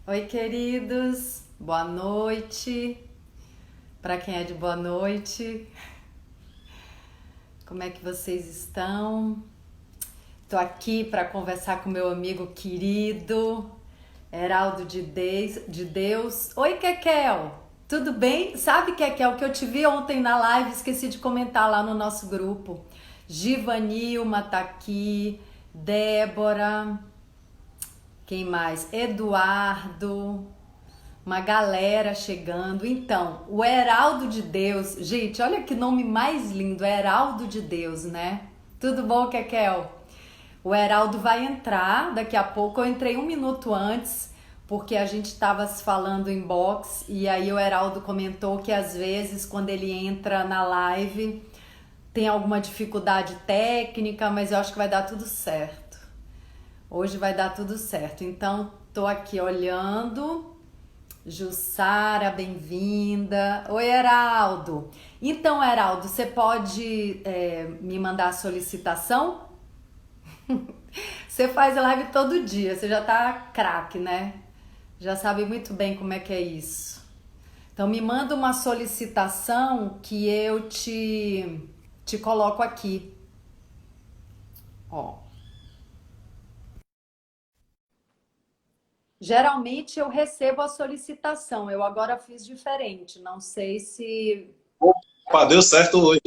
Oi, queridos. Boa noite. Para quem é de boa noite, como é que vocês estão? Tô aqui para conversar com meu amigo querido, Heraldo de Deus. Oi, Kekel. Tudo bem? Sabe, Kekel, que eu te vi ontem na live, esqueci de comentar lá no nosso grupo. Givanilma tá aqui, Débora, quem mais? Eduardo, uma galera chegando. Então, o Heraldo de Deus, gente, olha que nome mais lindo, Heraldo de Deus, né? Tudo bom, Kekel? O Heraldo vai entrar daqui a pouco. Eu entrei um minuto antes, porque a gente estava se falando em box, e aí o Heraldo comentou que às vezes, quando ele entra na live, tem alguma dificuldade técnica, mas eu acho que vai dar tudo certo. Hoje vai dar tudo certo. Então, tô aqui olhando. Jussara, bem-vinda. Oi, Heraldo. Então, Heraldo, você pode me mandar a solicitação? Você faz live todo dia, você já tá craque, né? Já sabe muito bem como é que é isso. Então, me manda uma solicitação que eu te coloco aqui. Ó. Geralmente eu recebo a solicitação, eu agora fiz diferente, não sei se. Opa, deu certo hoje.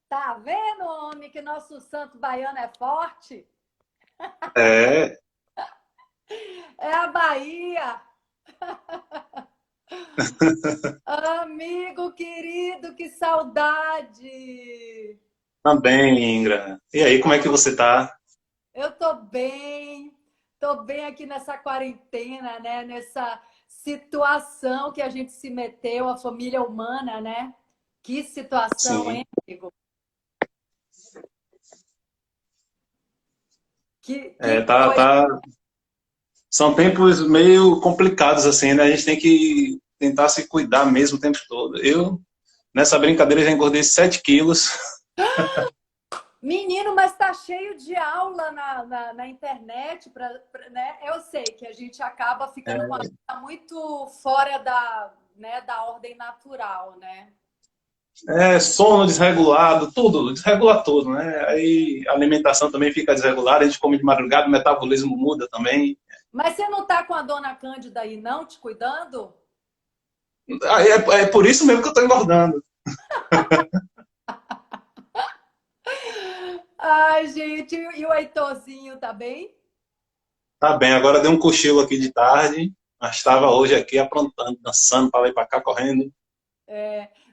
Tá vendo, homem, que nosso santo baiano é forte? É, É a Bahia! Amigo querido, que saudade! também, Ingra. E aí, como é que você tá? Eu tô bem aqui nessa quarentena, né? Nessa situação que a gente se meteu, a família humana, né? Que situação, Sim. hein, amigo? É, Que coisa. são tempos meio complicados, assim, né? A gente tem que tentar se cuidar mesmo o tempo todo. Eu, nessa brincadeira, já engordei 7 quilos. Menino, mas tá cheio de aula na internet, né? Eu sei que a gente acaba ficando com a vida muito fora né, da ordem natural, né? Sono desregulado, tudo, desregula tudo, né? Aí a alimentação também fica desregulada, a gente come de madrugada, o metabolismo muda também. Mas você não tá com a dona Cândida aí, não, te cuidando? Aí é por isso mesmo que eu tô engordando. Ai, gente, e o Heitorzinho tá bem? Tá bem, agora dei um cochilo aqui de tarde, mas estava hoje aqui aprontando, dançando para lá e para cá, correndo.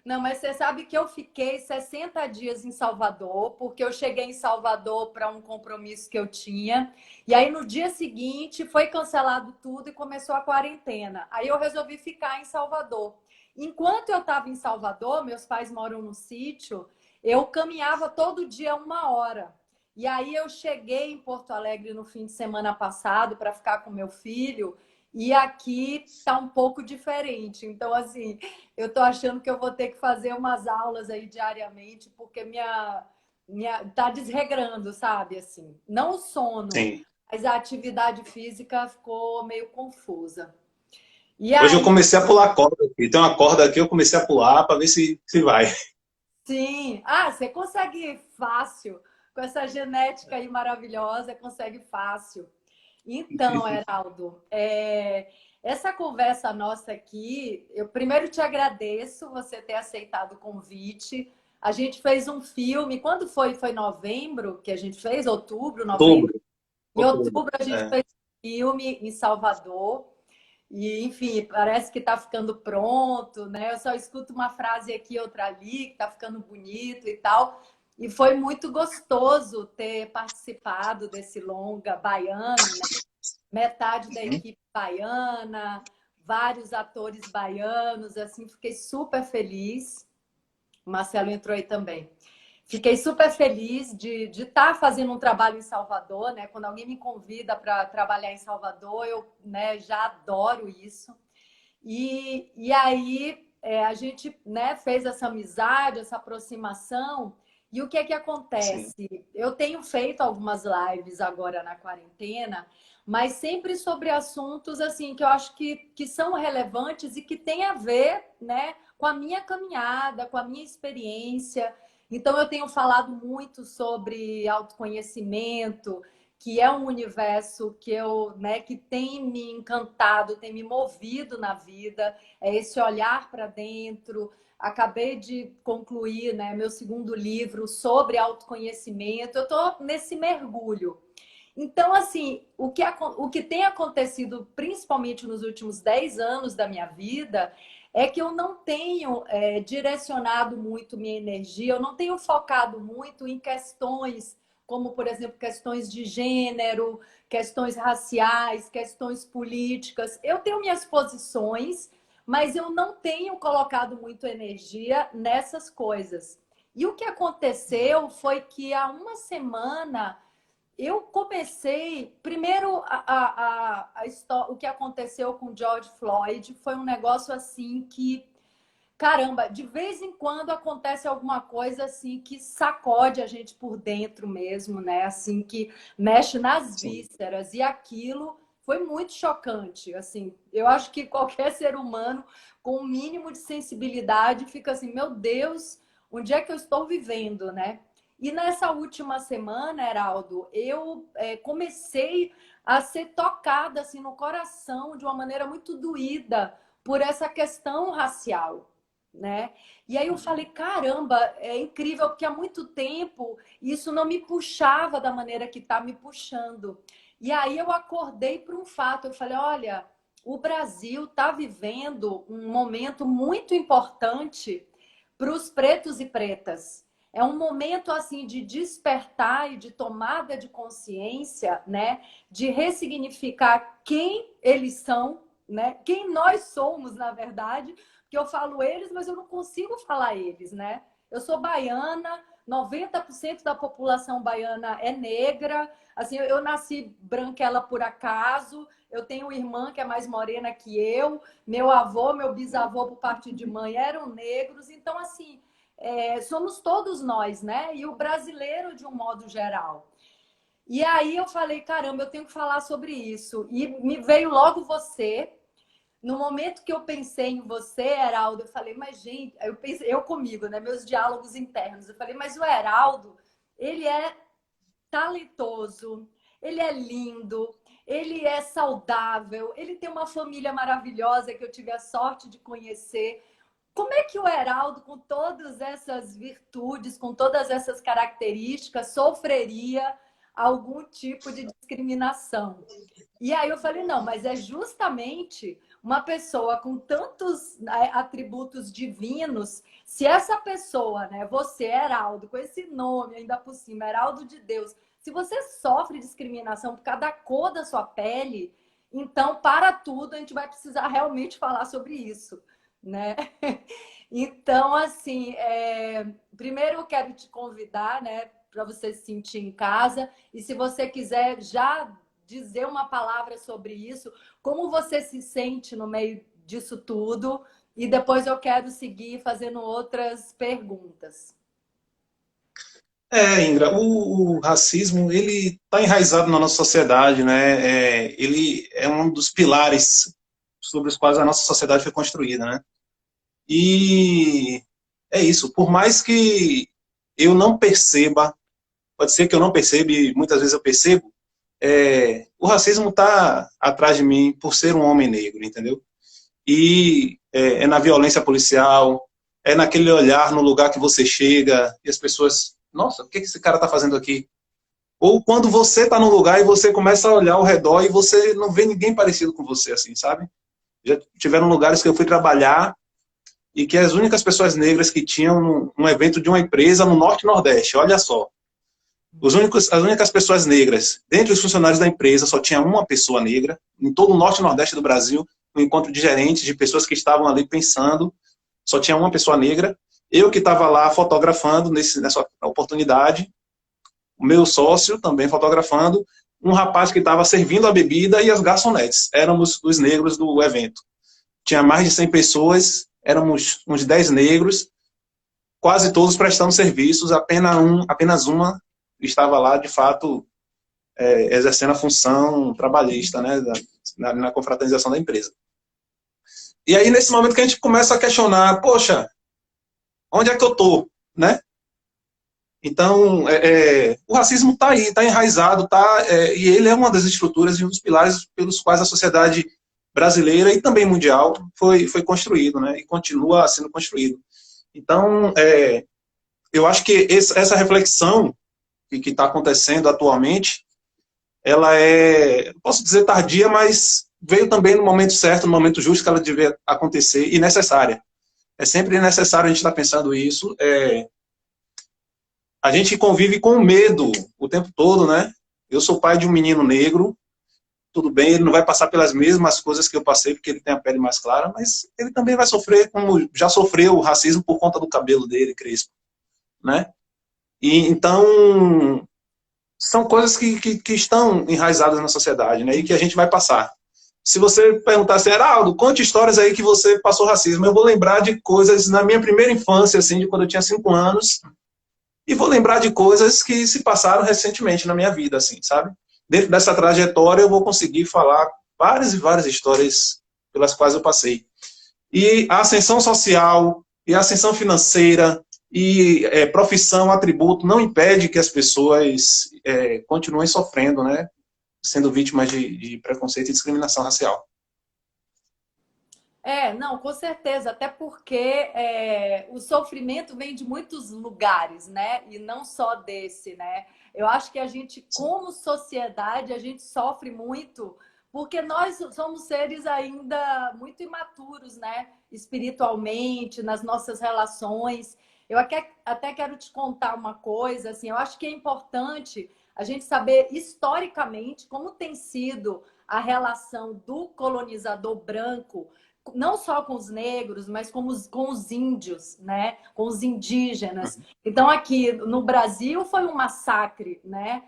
Não, mas você sabe que eu fiquei 60 dias em Salvador, porque eu cheguei em Salvador para um compromisso que eu tinha. E aí no dia seguinte foi cancelado tudo e começou a quarentena. Aí eu resolvi ficar em Salvador. Enquanto eu estava em Salvador, meus pais moram no sítio, eu caminhava todo dia 1 hora. E aí eu cheguei em Porto Alegre no fim de semana passado para ficar com meu filho. E aqui tá um pouco diferente. Então, assim, eu tô achando que eu vou ter que fazer umas aulas aí diariamente, porque minha tá desregrando, sabe? Assim, não o sono, Sim. mas a atividade física ficou meio confusa. E Hoje eu aí, comecei a pular corda aqui. Tem uma corda aqui, eu comecei a pular para ver se vai. sim, você consegue fácil, com essa genética aí maravilhosa, consegue fácil. Então, Heraldo, essa conversa nossa aqui, eu primeiro te agradeço você ter aceitado o convite. A gente fez um filme, quando foi? Foi novembro que a gente fez? Outubro, novembro? Outubro. Em Outubro. outubro a gente É. fez um filme em Salvador. E, enfim, parece que está ficando pronto, né? Eu só escuto uma frase aqui, outra ali, que está ficando bonito e tal. E foi muito gostoso ter participado desse longa baiano, né? Metade da Uhum. equipe baiana, vários atores baianos, assim, fiquei super feliz. O Marcelo entrou aí também. Fiquei super feliz de estar fazendo um trabalho em Salvador, né? Quando alguém me convida para trabalhar em Salvador, eu, né, já adoro isso. E aí a gente, né, fez essa amizade, essa aproximação. E o que é que sim, acontece? Eu tenho feito algumas lives agora na quarentena, mas sempre sobre assuntos assim que eu acho que são relevantes e que têm a ver, né, com a minha caminhada, com a minha experiência. Então eu tenho falado muito sobre autoconhecimento, que é um universo que eu, né, que tem me encantado, tem me movido na vida, é esse olhar para dentro. Acabei de concluir, né, meu segundo livro sobre autoconhecimento. Eu estou nesse mergulho. Então, assim, o que tem acontecido, principalmente nos últimos 10 anos da minha vida, é que eu não tenho direcionado muito minha energia, eu não tenho focado muito em questões como, por exemplo, questões de gênero, questões raciais, questões políticas. Eu tenho minhas posições, mas eu não tenho colocado muito energia nessas coisas. E o que aconteceu foi que há uma semana eu comecei. Primeiro, o que aconteceu com George Floyd foi um negócio assim que, caramba, de vez em quando acontece alguma coisa assim que sacode a gente por dentro mesmo, né? Assim, que mexe nas sim. vísceras. E aquilo foi muito chocante. Assim, eu acho que qualquer ser humano com um mínimo de sensibilidade fica assim, meu Deus, onde é que eu estou vivendo, né? E nessa última semana, Heraldo, eu comecei a ser tocada assim no coração de uma maneira muito doída por essa questão racial, né? E aí eu falei, caramba, é incrível porque há muito tempo isso não me puxava da maneira que está me puxando. E aí eu acordei para um fato, eu falei, olha, o Brasil está vivendo um momento muito importante para os pretos e pretas. É um momento assim de despertar e de tomada de consciência, né? De ressignificar quem eles são, né? Quem nós somos, na verdade, porque eu falo eles, mas eu não consigo falar eles, né? Eu sou baiana, 90% da população baiana é negra. Assim, eu nasci branquela por acaso. Eu tenho uma irmã que é mais morena que eu. Meu avô, meu bisavô, por parte de mãe, eram negros. Então, assim, somos todos nós, né? E o brasileiro, de um modo geral. E aí eu falei, caramba, eu tenho que falar sobre isso. E me veio logo você. No momento que eu pensei em você, Heraldo, eu falei, mas gente, eu pensei, eu comigo, né? Meus diálogos internos. Eu falei, mas o Heraldo, ele é talentoso, ele é lindo, ele é saudável, ele tem uma família maravilhosa que eu tive a sorte de conhecer. Como é que o Heraldo, com todas essas virtudes, com todas essas características, sofreria algum tipo de discriminação? E aí eu falei, não, mas é justamente uma pessoa com tantos, né, atributos divinos, se essa pessoa, né, você, Heraldo, com esse nome ainda por cima, Heraldo de Deus, se você sofre discriminação por causa da cor da sua pele, então, para tudo, a gente vai precisar realmente falar sobre isso, né? Então, assim, primeiro eu quero te convidar, né, para você se sentir em casa. E se você quiser já dizer uma palavra sobre isso, como você se sente no meio disso tudo, e depois eu quero seguir fazendo outras perguntas. Indra, o racismo, ele está enraizado na nossa sociedade, né? Ele é um dos pilares sobre os quais a nossa sociedade foi construída, né? E é isso, por mais que eu não perceba, pode ser que eu não perceba, e muitas vezes eu percebo, o racismo está atrás de mim por ser um homem negro, entendeu? E é na violência policial, é naquele olhar no lugar que você chega e as pessoas, nossa, o que esse cara está fazendo aqui? Ou quando você está no lugar e você começa a olhar ao redor e você não vê ninguém parecido com você, assim, sabe? Já tiveram lugares que eu fui trabalhar e que as únicas pessoas negras que tinham um evento de uma empresa no Norte e Nordeste, olha só. As únicas pessoas negras, dentre os funcionários da empresa, só tinha uma pessoa negra, em todo o Norte e Nordeste do Brasil, um encontro de gerentes, de pessoas que estavam ali pensando, só tinha uma pessoa negra. Eu que estava lá fotografando nessa oportunidade, o meu sócio também fotografando, um rapaz que estava servindo a bebida e as garçonetes. Éramos os negros do evento. Tinha mais de 100 pessoas, éramos uns 10 negros, quase todos prestando serviços, apenas uma estava lá, de fato, exercendo a função trabalhista, né, na confraternização da empresa. E aí, nesse momento que a gente começa a questionar, poxa, onde é que eu estou, né? Então, o racismo está aí, está enraizado, e ele é uma das estruturas e um dos pilares pelos quais a sociedade brasileira e também mundial foi construído, né? E continua sendo construído. Então, eu acho que essa reflexão que está acontecendo atualmente, ela posso dizer tardia, mas veio também no momento certo, no momento justo que ela devia acontecer e necessária. É sempre necessário a gente estar pensando isso. A gente convive com medo o tempo todo, né? Eu sou pai de um menino negro, tudo bem, ele não vai passar pelas mesmas coisas que eu passei, porque ele tem a pele mais clara, mas ele também vai sofrer, como já sofreu o racismo por conta do cabelo dele, crespo, né? E então, são coisas que estão enraizadas na sociedade, né? E que a gente vai passar. Se você perguntar assim, Heraldo, conte histórias aí que você passou racismo, eu vou lembrar de coisas na minha primeira infância, assim, de quando eu tinha 5 anos, e vou lembrar de coisas que se passaram recentemente na minha vida, assim, sabe? Dentro dessa trajetória eu vou conseguir falar várias e várias histórias pelas quais eu passei. E a ascensão social, e a ascensão financeira, e profissão, atributo, não impede que as pessoas continuem sofrendo, né? Sendo vítimas de preconceito e discriminação racial. Não, com certeza, até porque o sofrimento vem de muitos lugares, né? E não só desse, né? Eu acho que a gente, como sociedade, a gente sofre muito porque nós somos seres ainda muito imaturos, né? Espiritualmente, nas nossas relações. Eu até quero te contar uma coisa, assim, eu acho que é importante a gente saber historicamente como tem sido a relação do colonizador branco não só com os negros, mas com os índios, né? Com os indígenas. Então, aqui no Brasil foi um massacre, né?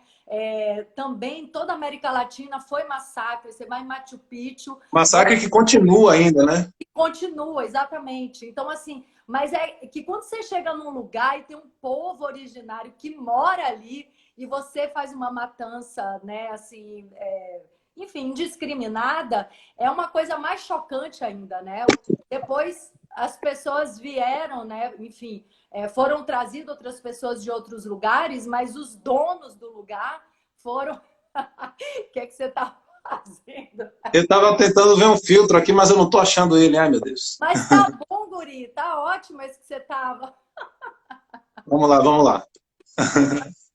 Também toda a América Latina foi massacre. Você vai em Machu Picchu. Massacre que continua ainda, né? Continua, exatamente. Então, assim, mas é que quando você chega num lugar e tem um povo originário que mora ali e você faz uma matança, né, assim, enfim, indiscriminada, é uma coisa mais chocante ainda, né? Depois as pessoas vieram, né? Enfim, foram trazidas outras pessoas de outros lugares, mas os donos do lugar foram. O que é que você está fazendo? Eu estava tentando ver um filtro aqui, mas eu não estou achando ele. Ai, meu Deus. Mas tá bom, guri, tá ótimo esse que você tava. Vamos lá, vamos lá.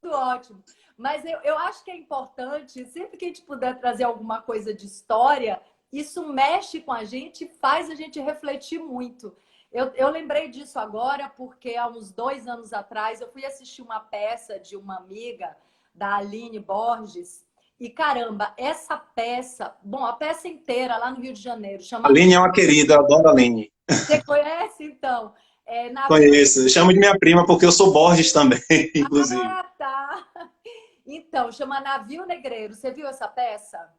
Tudo ótimo. Mas eu acho que é importante, sempre que a gente puder trazer alguma coisa de história, isso mexe com a gente, faz a gente refletir muito. Eu lembrei disso agora porque há uns 2 anos atrás eu fui assistir uma peça de uma amiga, da Aline Borges, e caramba, essa peça, bom, a peça inteira lá no Rio de Janeiro, A chama... Aline é uma querida, eu adoro a Aline. Você conhece, então? Navio... Conheço, eu chamo de minha prima porque eu sou Borges também, inclusive. Ah, tá. Então, chama Navio Negreiro. Você viu essa peça?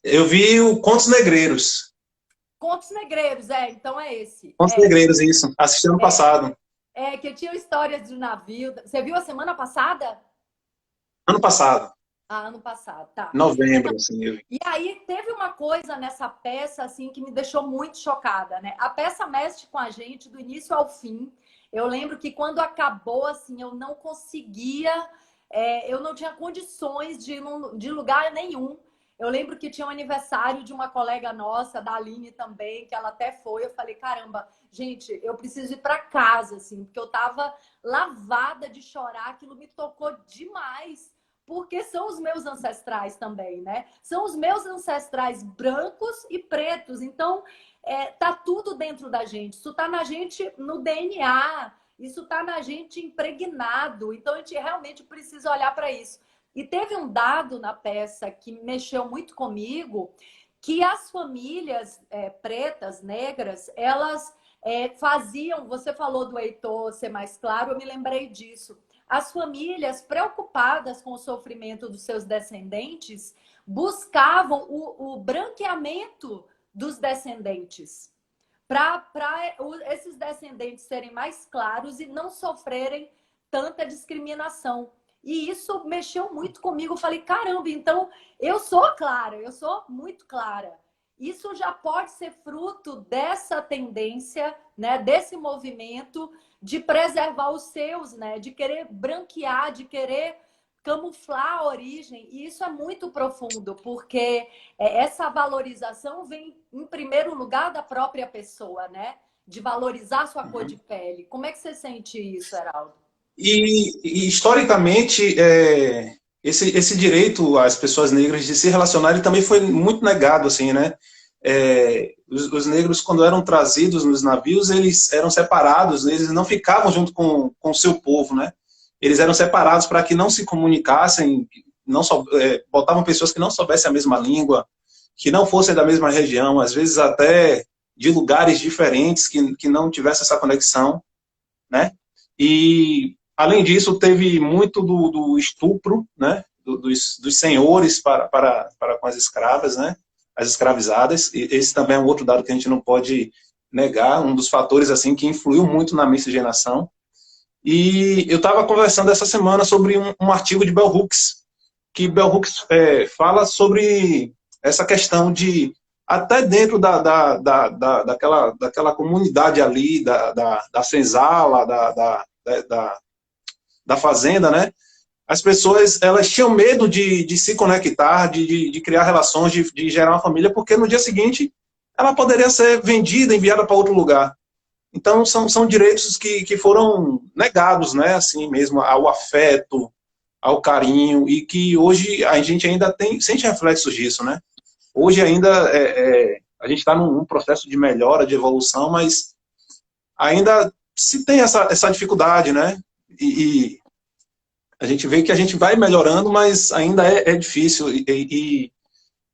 Eu vi o Contos Negreiros. Contos Negreiros, então é esse. Contos Negreiros, isso. Assisti ano passado. Que tinha histórias de navio. Você viu a semana passada? Ano passado. Ah, ano passado, tá. Novembro, assim. E aí teve uma coisa nessa peça assim que me deixou muito chocada, né? A peça mexe com a gente do início ao fim. Eu lembro que quando acabou, assim, eu não conseguia, eu não tinha condições de ir de lugar nenhum. Eu lembro que tinha um aniversário de uma colega nossa, da Aline também, que ela até foi. Eu falei, caramba, gente, eu preciso ir para casa, assim, porque eu tava lavada de chorar, aquilo me tocou demais. Porque são os meus ancestrais também, né? São os meus ancestrais brancos e pretos. Então, tá tudo dentro da gente. Isso tá na gente no DNA. Isso tá na gente impregnado. Então, a gente realmente precisa olhar para isso. E teve um dado na peça que mexeu muito comigo, que as famílias pretas, negras, elas faziam... Você falou do Heitor ser mais claro, eu me lembrei disso. As famílias, preocupadas com o sofrimento dos seus descendentes, buscavam o branqueamento dos descendentes, para esses descendentes serem mais claros e não sofrerem tanta discriminação. E isso mexeu muito comigo. Eu falei, caramba, então eu sou clara, eu sou muito clara. Isso já pode ser fruto dessa tendência, né, desse movimento de preservar os seus, né, de querer branquear, de querer camuflar a origem. E isso é muito profundo, porque essa valorização vem, em primeiro lugar, da própria pessoa, né? De valorizar sua cor de pele. Como é que você sente isso, Heraldo? E historicamente, esse direito às pessoas negras de se relacionarem também foi muito negado, assim, né? Os negros, quando eram trazidos nos navios, eles eram separados, eles não ficavam junto com o seu povo, né? Eles eram separados para que não se comunicassem, botavam pessoas que não soubessem a mesma língua, que não fossem da mesma região, às vezes até de lugares diferentes, que não tivesse essa conexão, né? E, além disso, teve muito do estupro, né? Dos senhores para com as escravas, né? As escravizadas. E esse também é um outro dado que a gente não pode negar, um dos fatores assim que influiu muito na miscigenação. E eu estava conversando essa semana sobre um artigo de Bell Hooks, que Bell Hooks fala sobre essa questão de, até dentro daquela comunidade ali, da senzala, da fazenda, né? As pessoas, elas tinham medo de se conectar, de criar relações, de gerar uma família, porque no dia seguinte ela poderia ser vendida, enviada para outro lugar. Então, são direitos que foram negados, né? Assim mesmo, ao afeto, ao carinho, e que hoje a gente ainda sente reflexos disso, né? Hoje ainda a gente está num processo de melhora, de evolução, mas ainda se tem essa dificuldade, né? E a gente vê que a gente vai melhorando, mas ainda é difícil, e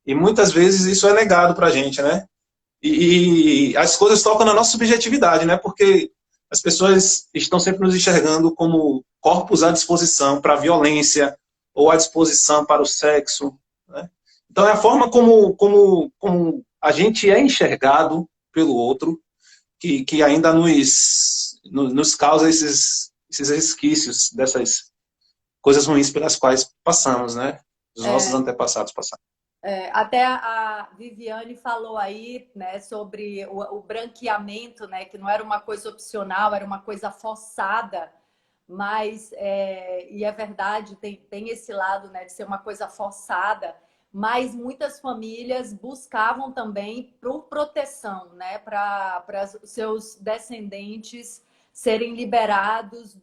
muitas vezes isso é negado para a gente, né? E as coisas tocam na nossa subjetividade, né? Porque as pessoas estão sempre nos enxergando como corpos à disposição para a violência ou à disposição para o sexo, né? Então é a forma como a gente é enxergado pelo outro que ainda nos causa esses resquícios dessas coisas ruins pelas quais passamos, né? Os nossos antepassados passaram. Até a Viviane falou aí, né, sobre o branqueamento, né, que não era uma coisa opcional, era uma coisa forçada, mas, e é verdade, tem esse lado, né, de ser uma coisa forçada, mas muitas famílias buscavam também por proteção, né, para seus descendentes serem liberados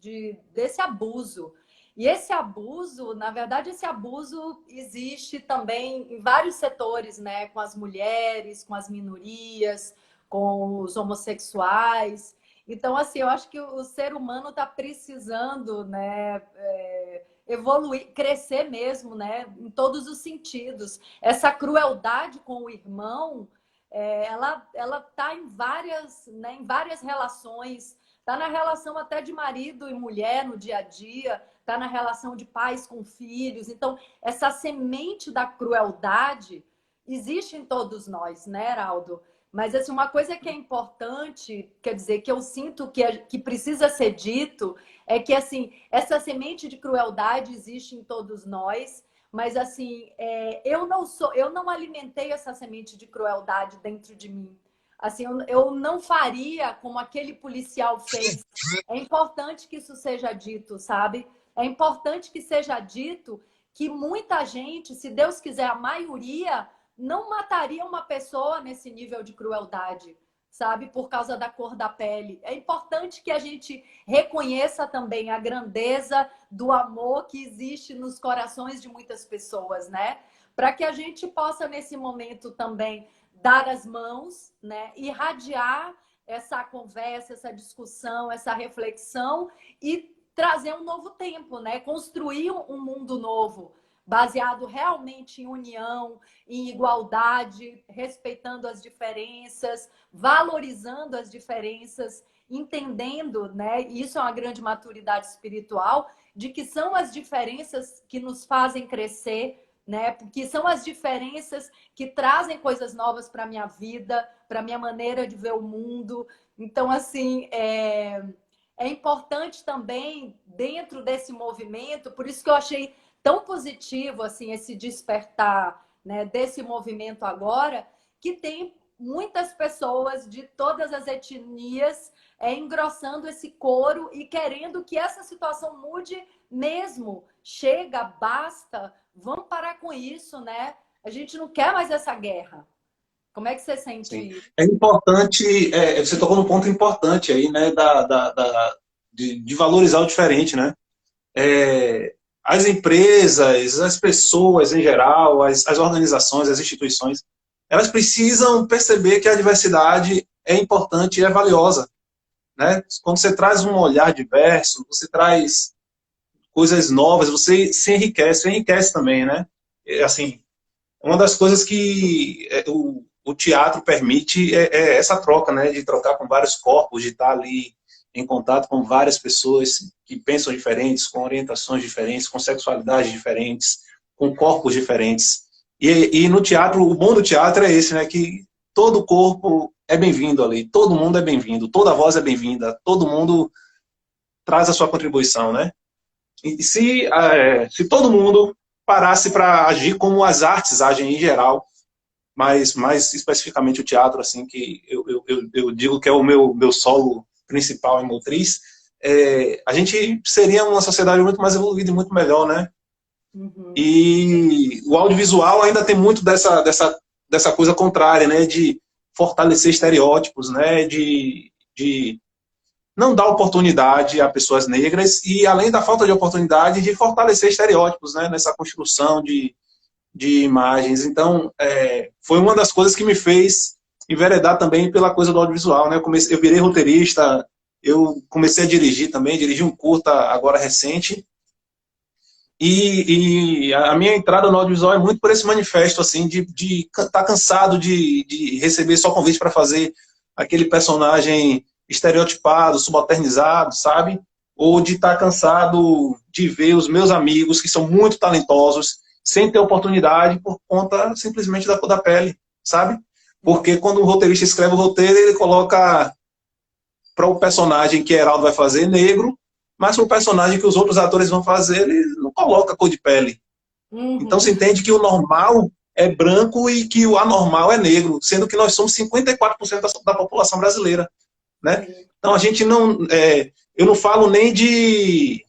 desse abuso. E esse abuso, na verdade, esse abuso existe também em vários setores, né? Com as mulheres, com as minorias, com os homossexuais. Então, assim, eu acho que o ser humano está precisando, né, evoluir, crescer mesmo, né, em todos os sentidos. Essa crueldade com o irmão, ela está em várias relações. Está na relação até de marido e mulher no dia a dia, está na relação de pais com filhos. Então, essa semente da crueldade existe em todos nós, né, Heraldo? Mas assim, uma coisa que é importante, quer dizer, que eu sinto que precisa ser dito, é que assim, essa semente de crueldade existe em todos nós, mas assim, eu não alimentei essa semente de crueldade dentro de mim. Assim, eu não faria como aquele policial fez. É importante que isso seja dito, sabe? É importante que seja dito que muita gente, se Deus quiser, a maioria, não mataria uma pessoa nesse nível de crueldade, sabe? Por causa da cor da pele. É importante que a gente reconheça também a grandeza do amor que existe nos corações de muitas pessoas, né? Para que a gente possa, nesse momento também, dar as mãos, né? Irradiar essa conversa, essa discussão, essa reflexão e trazer um novo tempo, né? Construir um mundo novo, baseado realmente em união, em igualdade, respeitando as diferenças, valorizando as diferenças, entendendo, né? Isso é uma grande maturidade espiritual, de que são as diferenças que nos fazem crescer, né? Porque são as diferenças que trazem coisas novas para a minha vida, para a minha maneira de ver o mundo. Então, assim, é importante também, dentro desse movimento, por isso que eu achei tão positivo assim, esse despertar, né, desse movimento agora, que tem muitas pessoas de todas as etnias engrossando esse coro e querendo que essa situação mude mesmo. Chega, basta, vamos parar com isso, né? A gente não quer mais essa guerra. Como é que você sente Sim. isso? É importante, você tocou num ponto importante aí, né, de valorizar o diferente, né? É, as empresas, as pessoas em geral, as organizações, as instituições, elas precisam perceber que a diversidade é importante e é valiosa, né? Quando você traz um olhar diverso, você traz coisas novas, você se enriquece também, né? Assim, uma das coisas que o teatro permite é essa troca, né? De trocar com vários corpos, de estar ali em contato com várias pessoas que pensam diferentes, com orientações diferentes, com sexualidades diferentes, com corpos diferentes. E no teatro, o bom do teatro é esse, né? Que todo corpo é bem-vindo ali, todo mundo é bem-vindo, toda voz é bem-vinda, todo mundo traz a sua contribuição, né? E se todo mundo parasse para agir como as artes agem em geral, mas mais especificamente o teatro, assim, que eu digo que é o meu solo principal e motriz, a gente seria uma sociedade muito mais evoluída e muito melhor, né? Uhum. E o audiovisual ainda tem muito dessa coisa contrária, né? De fortalecer estereótipos, né? De não dar oportunidade a pessoas negras e, além da falta de oportunidade, de fortalecer estereótipos, né? Nessa construção de imagens. Então, foi uma das coisas que me fez enveredar também pela coisa do audiovisual, né? Eu virei roteirista, eu comecei a dirigir também, dirigi um curta agora recente, e a minha entrada no audiovisual é muito por esse manifesto, assim, de estar cansado de receber só convite para fazer aquele personagem estereotipado, subalternizado, sabe? Ou de estar cansado de ver os meus amigos, que são muito talentosos, sem ter oportunidade por conta simplesmente da cor da pele, sabe? Porque quando o roteirista escreve o roteiro, ele coloca para o personagem que Heraldo vai fazer negro, mas para o personagem que os outros atores vão fazer, ele não coloca cor de pele. Então Uhum. se entende que o normal é branco e que o anormal é negro, sendo que nós somos 54% da população brasileira, né? Sim. Então a gente não, eu não falo nem de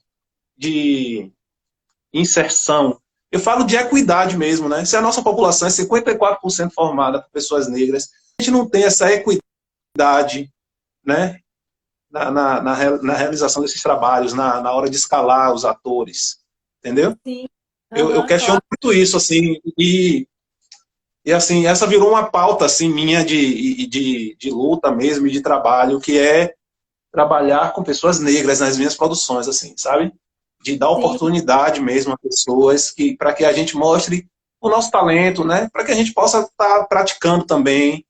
inserção, eu falo de equidade mesmo, né? Se a nossa população é 54% formada por pessoas negras, a gente não tem essa equidade, né? Na realização desses trabalhos, na hora de escalar os atores, entendeu? Sim. Eu Aham, questiono claro. muito isso, assim, e assim, essa virou uma pauta, assim, minha de luta mesmo e de trabalho, que é trabalhar com pessoas negras nas minhas produções, assim, sabe? De dar Sim. oportunidade mesmo a pessoas para que a gente mostre o nosso talento, né? Para que a gente possa estar praticando também.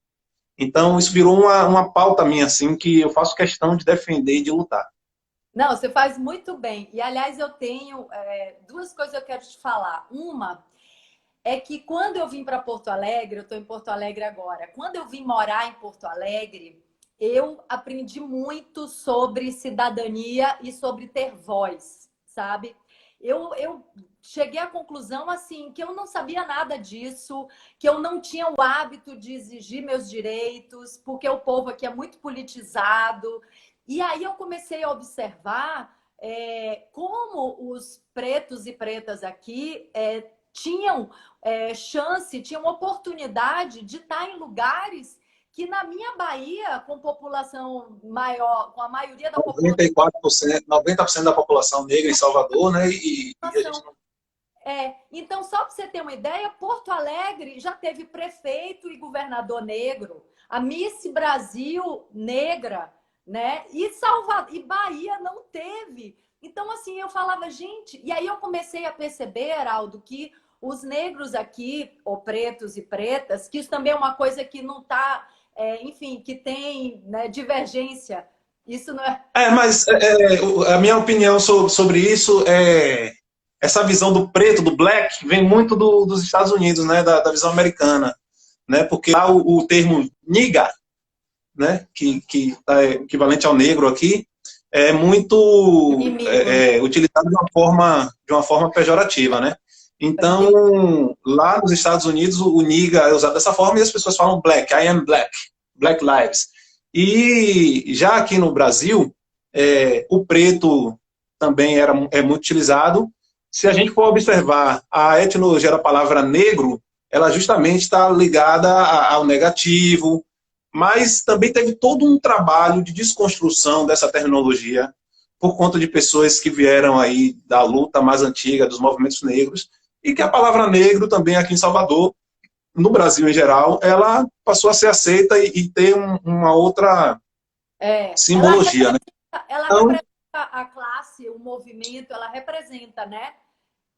Então, isso virou uma pauta minha, assim, que eu faço questão de defender e de lutar. Não, você faz muito bem. E, aliás, eu tenho duas coisas que eu quero te falar. Uma é que quando eu vim para Porto Alegre, eu estou em Porto Alegre agora, quando eu vim morar em Porto Alegre, eu aprendi muito sobre cidadania e sobre ter voz, sabe? Eu cheguei à conclusão assim que eu não sabia nada disso, que eu não tinha o hábito de exigir meus direitos, porque o povo aqui é muito politizado. E aí eu comecei a observar como os pretos e pretas aqui tinham chance, tinham oportunidade de estar em lugares que na minha Bahia, com população maior, com a maioria da população 94%, 90% da população negra em Salvador, né? E a gente não. então, só para você ter uma ideia, Porto Alegre já teve prefeito e governador negro, a Miss Brasil negra, né? E Bahia não teve. Então, assim, eu falava, gente, e aí eu comecei a perceber, Heraldo, que os negros aqui, ou pretos e pretas, que isso também é uma coisa que não está, enfim, que tem, né, divergência. Isso não é. Mas a minha opinião sobre isso é. essa visão do preto, do black, vem muito dos Estados Unidos, né, da visão americana, né, porque lá o termo nigga, né, que é equivalente ao negro aqui, é muito Inimigo, né? utilizado de uma forma pejorativa, né? Então, lá nos Estados Unidos, o nigga é usado dessa forma e as pessoas falam black, I am black, black lives. E já aqui no Brasil, o preto também é muito utilizado. Se a gente for observar a etimologia da palavra negro, ela justamente está ligada ao negativo, mas também teve todo um trabalho de desconstrução dessa terminologia por conta de pessoas que vieram aí da luta mais antiga, dos movimentos negros, e que a palavra negro também aqui em Salvador, no Brasil em geral, ela passou a ser aceita e ter uma outra Ela simbologia, né? representa, ela Então, representa a classe, o movimento, ela representa, né?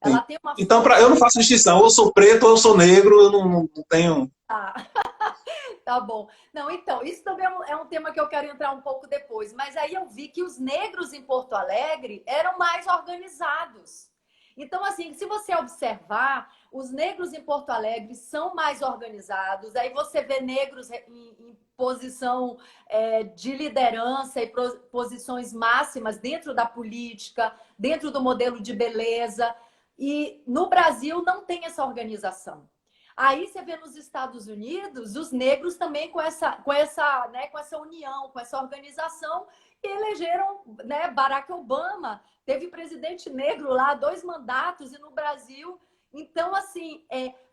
Ela sim. tem uma Então força. eu não faço distinção, ou eu sou preto ou eu sou negro, eu não tenho. Tá bom. Não, então, isso também é um tema que eu quero entrar um pouco depois. Mas aí eu vi que os negros em Porto Alegre eram mais organizados. Então, assim, se você observar, os negros em Porto Alegre são mais organizados. Aí você vê negros em posição de liderança e posições máximas dentro da política, dentro do modelo de beleza. E no Brasil não tem essa organização. Aí você vê nos Estados Unidos os negros também com essa união, com essa organização, e elegeram, né, Barack Obama. Teve presidente negro lá, 2 mandatos, e no Brasil. Então, assim,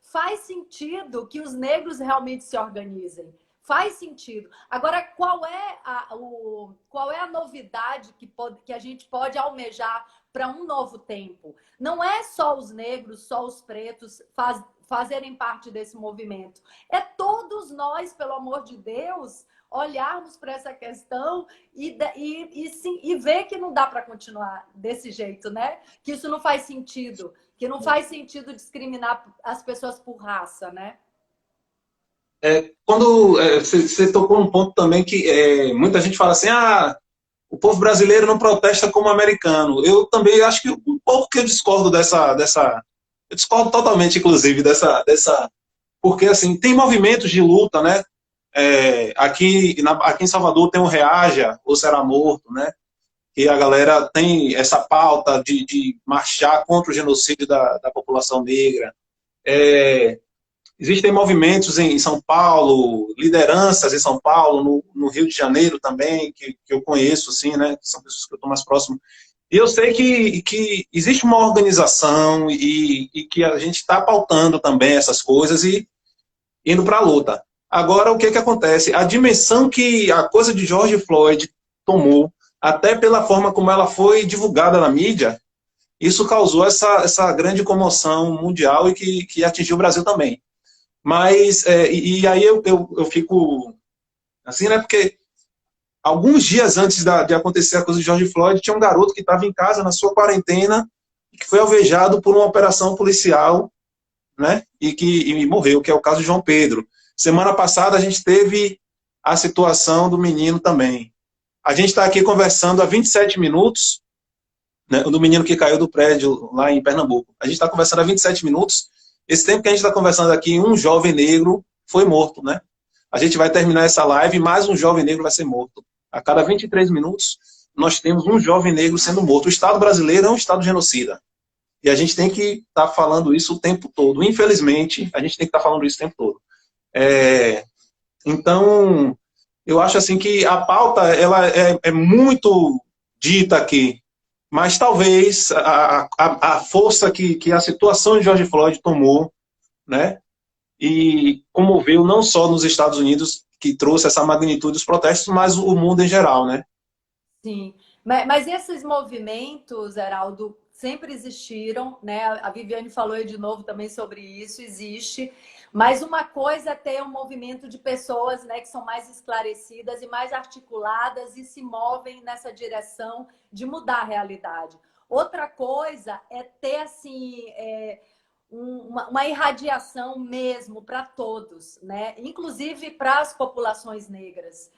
faz sentido que os negros realmente se organizem. Faz sentido. Agora, qual é a novidade que a gente pode almejar para um novo tempo? Não é só os negros, só os pretos fazerem parte desse movimento. É todos nós, pelo amor de Deus, olharmos para essa questão e ver que não dá para continuar desse jeito, né? Que isso não faz sentido, que não faz sentido discriminar as pessoas por raça, né? Quando você tocou num ponto também que muita gente fala assim, o povo brasileiro não protesta como americano. Eu também acho que um pouco que eu discordo dessa eu discordo totalmente, inclusive, dessa porque assim tem movimentos de luta, né? Aqui em Salvador tem o Reaja ou Será Morto, né? Que a galera tem essa pauta de marchar contra o genocídio da população negra. É, Existem movimentos em São Paulo, lideranças em São Paulo, no Rio de Janeiro também, que eu conheço, assim, né? Que são pessoas que eu estou mais próximo. E eu sei que existe uma organização e que a gente está pautando também essas coisas e indo para a luta. Agora, o que acontece? A dimensão que a coisa de George Floyd tomou, até pela forma como ela foi divulgada na mídia, isso causou essa grande comoção mundial e que atingiu o Brasil também. Mas, e aí eu fico assim, né? Porque alguns dias antes de acontecer a coisa de George Floyd, tinha um garoto que estava em casa na sua quarentena e que foi alvejado por uma operação policial, né? E morreu, que é o caso de João Pedro. Semana passada a gente teve a situação do menino também. A gente está aqui conversando há 27 minutos, né, do menino que caiu do prédio lá em Pernambuco. A gente está conversando há 27 minutos. Esse tempo que a gente está conversando aqui, um jovem negro foi morto, né? A gente vai terminar essa live e mais um jovem negro vai ser morto. A cada 23 minutos, nós temos um jovem negro sendo morto. O Estado brasileiro é um Estado genocida. E a gente tem que estar falando isso o tempo todo. Infelizmente, a gente tem que estar falando isso o tempo todo. Então, eu acho assim que a pauta ela é muito dita aqui, mas talvez a força que a situação de George Floyd tomou, né, e comoveu não só nos Estados Unidos, que trouxe essa magnitude dos protestos, mas o mundo em geral, né? Sim, mas esses movimentos, Heraldo, sempre existiram, né? A Viviane falou aí de novo também sobre isso, existe. Mas uma coisa é ter um movimento de pessoas, né, que são mais esclarecidas e mais articuladas e se movem nessa direção de mudar a realidade. Outra coisa é ter, assim, uma irradiação mesmo para todos, né? Inclusive para as populações negras.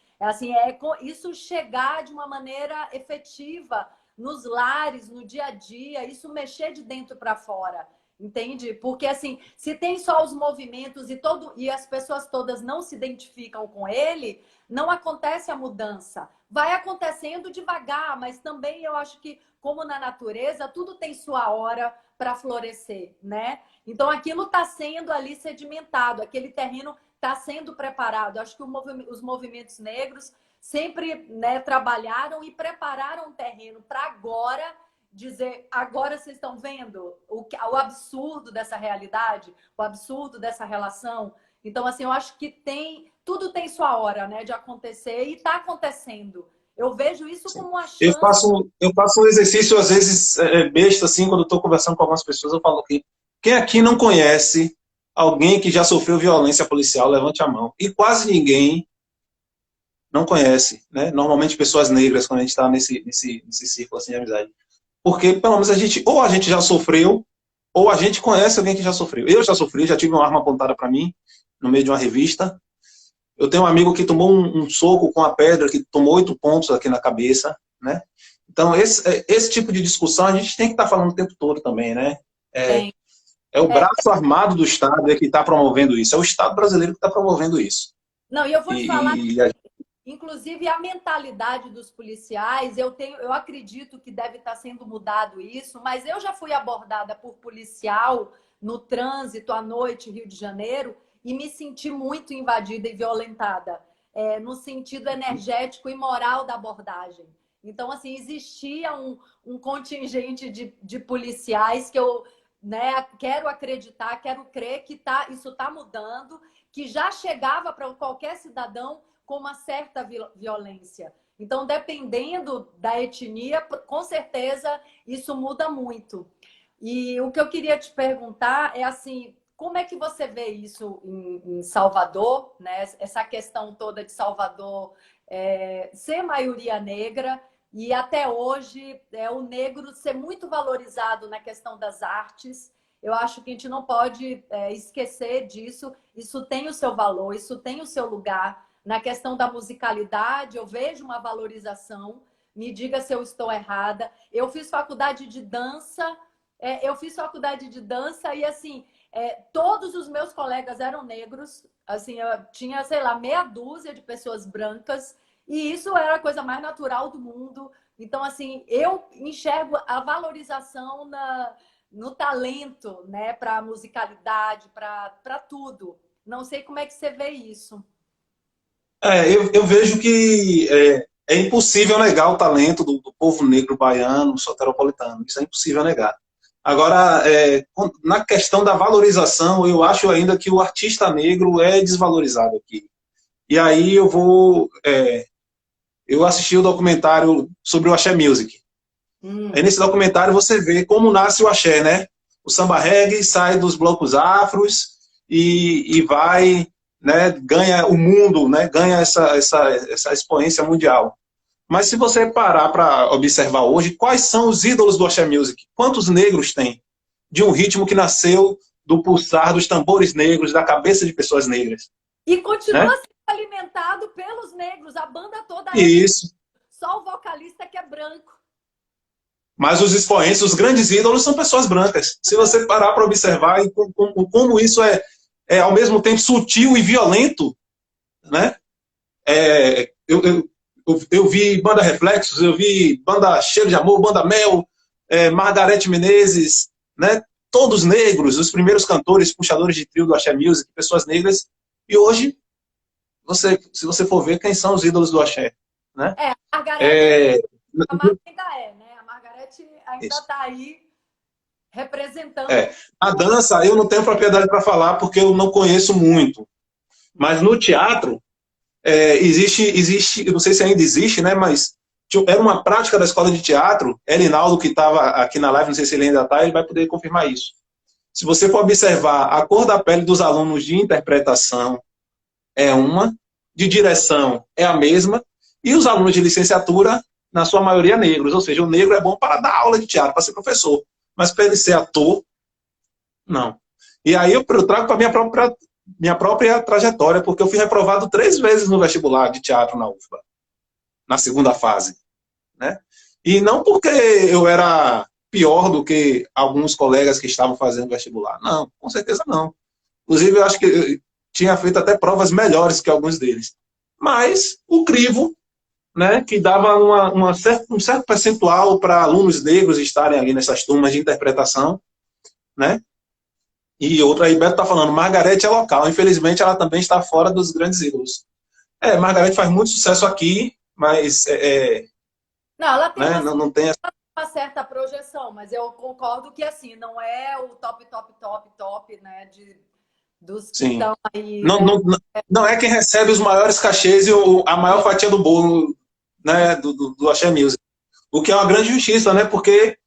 Isso chegar de uma maneira efetiva nos lares, no dia a dia, isso mexer de dentro para fora. Entende? Porque assim, se tem só os movimentos e as pessoas todas não se identificam com ele, não acontece a mudança. Vai acontecendo devagar, mas também eu acho que, como na natureza, tudo tem sua hora para florescer, né? Então aquilo está sendo ali sedimentado, aquele terreno está sendo preparado. Acho que os movimentos negros sempre, né, trabalharam e prepararam o terreno para agora dizer, agora vocês estão vendo o absurdo dessa realidade, o absurdo dessa relação. Então, assim, eu acho que tudo tem sua hora, né, de acontecer e está acontecendo. Eu vejo isso como uma Eu chance. faço um exercício, às vezes, besta, assim, quando eu estou conversando com algumas pessoas, eu falo que quem aqui não conhece alguém que já sofreu violência policial, levante a mão. E quase ninguém não conhece, né? Normalmente pessoas negras, quando a gente está nesse círculo assim, de amizade. Porque, pelo menos, ou a gente já sofreu, ou a gente conhece alguém que já sofreu. Eu já sofri, já tive uma arma apontada para mim, no meio de uma revista. Eu tenho um amigo que tomou um soco com a pedra, que tomou 8 pontos aqui na cabeça, né? Então, esse tipo de discussão a gente tem que estar falando o tempo todo também, né? Tem. É o braço armado do Estado que está promovendo isso. É o Estado brasileiro que está promovendo isso. Não, e eu vou te falar, E, inclusive a mentalidade dos policiais, eu acredito que deve estar sendo mudado isso, mas eu já fui abordada por policial no trânsito à noite, Rio de Janeiro, e me senti muito invadida e violentada, no sentido energético e moral da abordagem. Então, assim, existia um contingente de policiais que eu, né, quero acreditar, quero crer que isso está mudando, que já chegava para qualquer cidadão com uma certa violência. Então, dependendo da etnia, com certeza isso muda muito. E o que eu queria te perguntar é assim, como é que você vê isso em Salvador, né? Essa questão toda de Salvador ser maioria negra e até hoje o negro ser muito valorizado na questão das artes. Eu acho que a gente não pode esquecer disso. Isso tem o seu valor, isso tem o seu lugar. Na questão da musicalidade, eu vejo uma valorização. Me diga se eu estou errada. Eu fiz faculdade de dança. E, assim, todos os meus colegas eram negros. Assim, eu tinha, sei lá, meia dúzia de pessoas brancas. E isso era a coisa mais natural do mundo. Então, assim, eu enxergo a valorização no talento, né? Para a musicalidade, para tudo. Não sei como é que você vê isso. eu vejo que é impossível negar o talento do povo negro baiano, soteropolitano. Isso é impossível negar. Agora, na questão da valorização, eu acho ainda que o artista negro é desvalorizado aqui. E aí eu assisti o documentário sobre o Axé Music. Aí nesse documentário você vê como nasce o axé, né? O samba reggae sai dos blocos afros e vai, né, ganha o mundo, né, ganha essa expoência mundial. Mas se você parar para observar hoje, quais são os ídolos do Axé Music? Quantos negros tem? De um ritmo que nasceu do pulsar dos tambores negros, da cabeça de pessoas negras. E continua Né? sendo alimentado pelos negros, a banda toda é. Isso. Só o vocalista que é branco. Mas os expoentes, os grandes ídolos, são pessoas brancas. Se você parar para observar como isso ao mesmo tempo sutil e violento, né? Eu vi banda Reflexos, eu vi banda Cheiro de Amor, banda Mel, Margarete Menezes, né? Todos negros, os primeiros cantores, puxadores de trio do Axé Music, pessoas negras. E hoje, se você for ver, quem são os ídolos do Axé? Né? A Margarete ainda né? A Margarete ainda está aí representando. A dança, eu não tenho propriedade para falar porque eu não conheço muito. Mas no teatro, existe, eu não sei se ainda existe, né? Mas era uma prática da escola de teatro. Erinaldo, que estava aqui na live, não sei se ele ainda está, ele vai poder confirmar isso. Se você for observar, a cor da pele dos alunos de interpretação é uma, de direção é a mesma, e os alunos de licenciatura, na sua maioria, negros. Ou seja, o negro é bom para dar aula de teatro, para ser professor. Mas para ele ser ator, não. E aí eu trago para minha própria trajetória, porque eu fui reprovado 3 vezes no vestibular de teatro na UFBA, na segunda fase. Né? E não porque eu era pior do que alguns colegas que estavam fazendo vestibular. Não, com certeza não. Inclusive, eu acho que eu tinha feito até provas melhores que alguns deles. Mas o crivo, né, que dava um certo percentual para alunos negros estarem ali nessas turmas de interpretação, né? E outra aí, Beto está falando, Margarete é local. Infelizmente, ela também está fora dos grandes ídolos. Margarete faz muito sucesso aqui, mas Não, ela tem né, não tem essa... uma certa projeção, mas eu concordo que assim, não é o top, top, top, top, né? Dos que Sim. estão aí, Não, né? não, não é quem recebe os maiores cachês e a maior fatia do bolo, né, do Axé Music. O que é uma grande justiça, né? Porque,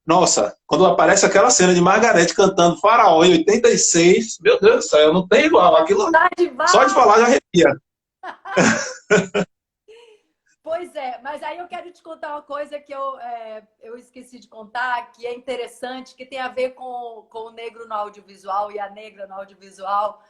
nossa, quando aparece aquela cena de Margarete cantando Faraó em 86, meu Deus do céu, não tem igual. Aquilo, Tá de só de bar! falar já arrepia. Pois é, mas aí eu quero te contar uma coisa que eu esqueci de contar, que é interessante, que tem a ver com o negro no audiovisual e a negra no audiovisual,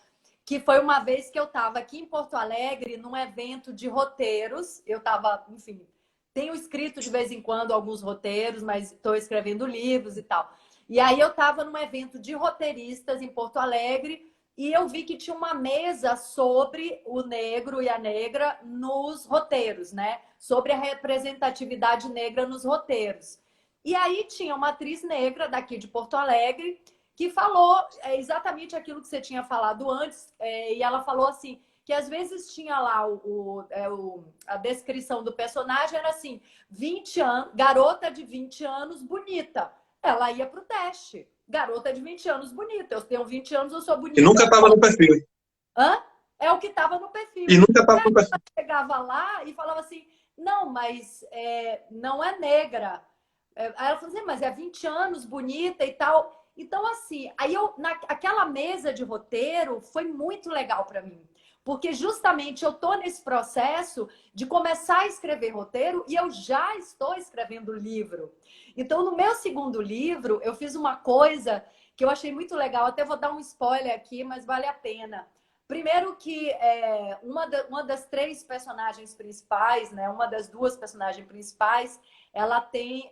que foi uma vez que eu estava aqui em Porto Alegre, num evento de roteiros. Eu estava, enfim, tenho escrito de vez em quando alguns roteiros, mas estou escrevendo livros e tal. E aí eu estava num evento de roteiristas em Porto Alegre e eu vi que tinha uma mesa sobre o negro e a negra nos roteiros, né? Sobre a representatividade negra nos roteiros. E aí tinha uma atriz negra daqui de Porto Alegre que falou exatamente aquilo que você tinha falado antes, e ela falou assim, que às vezes tinha lá a descrição do personagem, era assim, 20 anos, garota de 20 anos, bonita. Ela ia pro teste. Garota de 20 anos, bonita. Eu tenho 20 anos, eu sou E bonita. nunca estava no perfil. Hã? É o que estava no E perfil. nunca E estava aí no perfil. ela chegava lá e falava assim, não, mas não é negra. Aí ela falou assim, mas é 20 anos, bonita e tal. Então, assim, aí aquela mesa de roteiro foi muito legal para mim. Porque justamente eu tô nesse processo de começar a escrever roteiro e eu já estou escrevendo livro. Então, no meu segundo livro, eu fiz uma coisa que eu achei muito legal. Até vou dar um spoiler aqui, mas vale a pena. Primeiro que uma das três personagens principais, né, uma das duas personagens principais, ela tem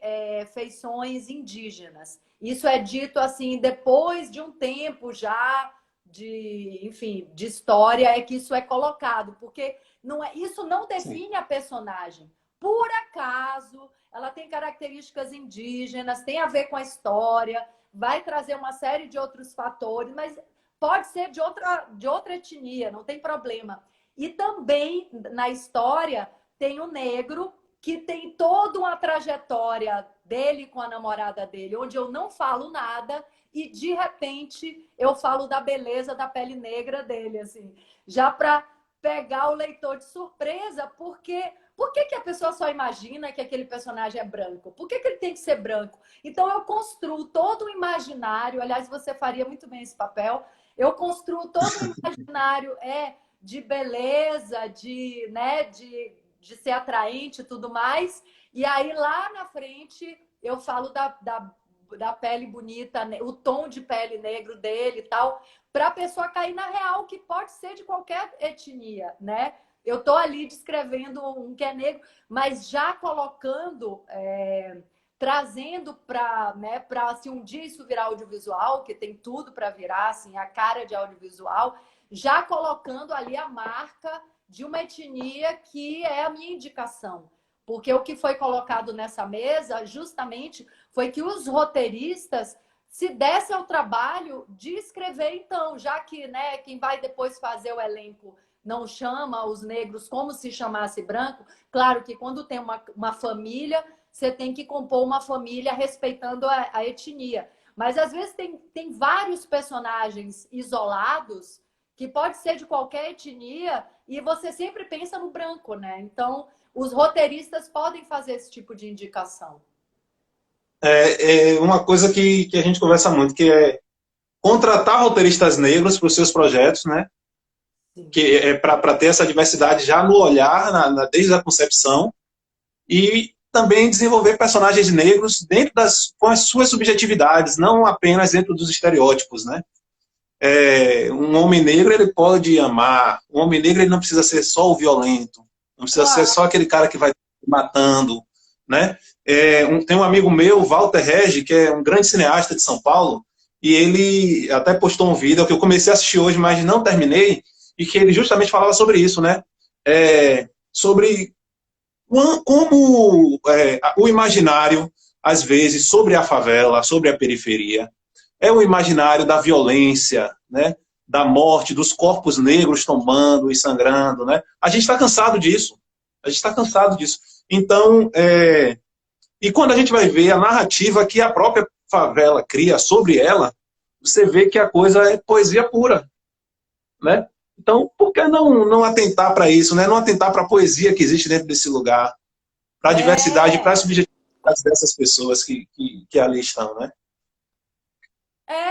feições indígenas. Isso é dito assim depois de um tempo já enfim, de história é que isso é colocado, porque isso não Sim. define a personagem. Por acaso, ela tem características indígenas, tem a ver com a história, vai trazer uma série de outros fatores, mas pode ser de outra etnia, não tem problema. E também na história tem o negro que tem toda uma trajetória dele com a namorada dele, onde eu não falo nada e de repente eu falo da beleza da pele negra dele, assim, já para pegar o leitor de surpresa, porque por que a pessoa só imagina que aquele personagem é branco? Por que ele tem que ser branco? Então eu construo todo o imaginário, aliás, você faria muito bem esse papel, eu construo todo o imaginário de beleza, né, de ser atraente e tudo mais. E aí, lá na frente, eu falo da pele bonita, o tom de pele negro dele e tal, para a pessoa cair na real, que pode ser de qualquer etnia, né? Eu tô ali descrevendo um que é negro, mas já colocando, trazendo para, né, assim, um dia isso virar audiovisual, que tem tudo para virar, assim, a cara de audiovisual, já colocando ali a marca de uma etnia que é a minha indicação. Porque o que foi colocado nessa mesa, justamente, foi que os roteiristas se dessem ao trabalho de escrever, então, já que, né, quem vai depois fazer o elenco não chama os negros como se chamasse branco, claro que quando tem uma família, você tem que compor uma família respeitando a etnia. Mas às vezes tem vários personagens isolados que pode ser de qualquer etnia e você sempre pensa no branco, né? Então, os roteiristas podem fazer esse tipo de indicação. É uma coisa que a gente conversa muito, que é contratar roteiristas negros para os seus projetos, né? Sim. Que é para ter essa diversidade já no olhar, desde a concepção, e também desenvolver personagens negros dentro com as suas subjetividades, não apenas dentro dos estereótipos, né? Um homem negro ele pode amar, um homem negro ele não precisa ser só o violento, não precisa ser Claro. só aquele cara que vai matando, né? Tem um amigo meu, Walter Regi, que é um grande cineasta de São Paulo, e ele até postou um vídeo que eu comecei a assistir hoje, mas não terminei, e que ele justamente falava sobre isso, né? Sobre como o imaginário, às vezes, sobre a favela, sobre a periferia, é o imaginário da violência, né? Da morte, dos corpos negros tombando e sangrando, né? A gente está cansado disso. A gente está cansado disso. Então, e quando a gente vai ver a narrativa que a própria favela cria sobre ela, você vê que a coisa é poesia pura, né? Então, por que não atentar para isso, né? Não atentar para a poesia que existe dentro desse lugar, para a diversidade, para É, as subjetividades dessas pessoas que ali estão, né?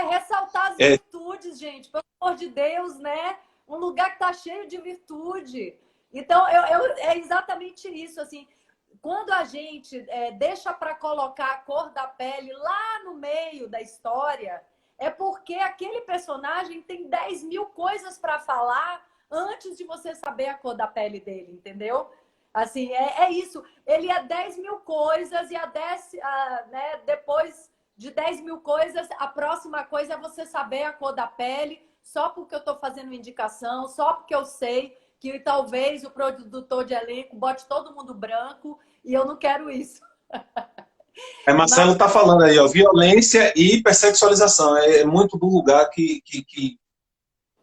ressaltar as É, virtudes, gente, pelo amor de Deus, né? Um lugar que está cheio de virtude. Então, é exatamente isso, assim, quando a gente deixa para colocar a cor da pele lá no meio da história, é porque aquele personagem tem 10 mil coisas para falar antes de você saber a cor da pele dele, entendeu? Assim, é isso. Ele é 10 mil coisas e né, depois de 10 mil coisas, a próxima coisa é você saber a cor da pele, só porque eu estou fazendo indicação, só porque eu sei que talvez o produtor de elenco bote todo mundo branco e eu não quero isso. Marcelo Mas está falando aí, ó, violência e hipersexualização. É muito do lugar que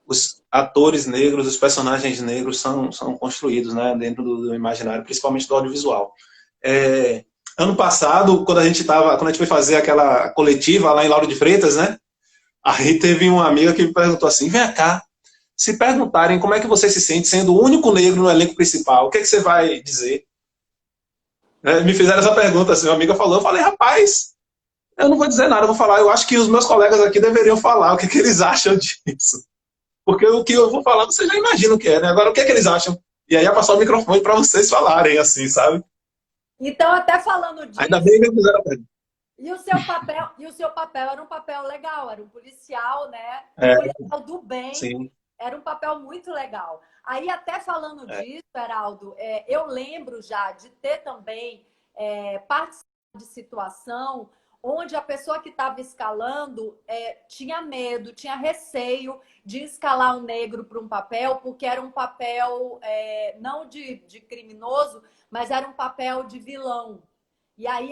os atores negros, os personagens negros são construídos, né, dentro do imaginário, principalmente do audiovisual. Ano passado, quando a gente foi fazer aquela coletiva lá em Lauro de Freitas, né, aí teve uma amiga que me perguntou assim, vem cá, se perguntarem como é que você se sente sendo o único negro no elenco principal, o que, é que você vai dizer? Me fizeram essa pergunta, assim, uma amiga falou, eu falei, rapaz, eu não vou dizer nada, eu vou falar, eu acho que os meus colegas aqui deveriam falar o que, que eles acham disso. Porque o que eu vou falar, você já imagina o que é, né? Agora, o que é que eles acham? E aí, ia passar o microfone para vocês falarem, assim, sabe? então, até falando Ainda disso, bem que eu fizeram a pergunta. e o seu papel era um papel legal, era um policial, né? Um É, policial do bem, sim. era um papel muito legal. Aí, até falando É, disso, Heraldo, eu lembro já de ter também participado de situação onde a pessoa que estava escalando tinha medo, tinha receio de escalar um negro para um papel, porque era um papel não de criminoso, mas era um papel de vilão. E aí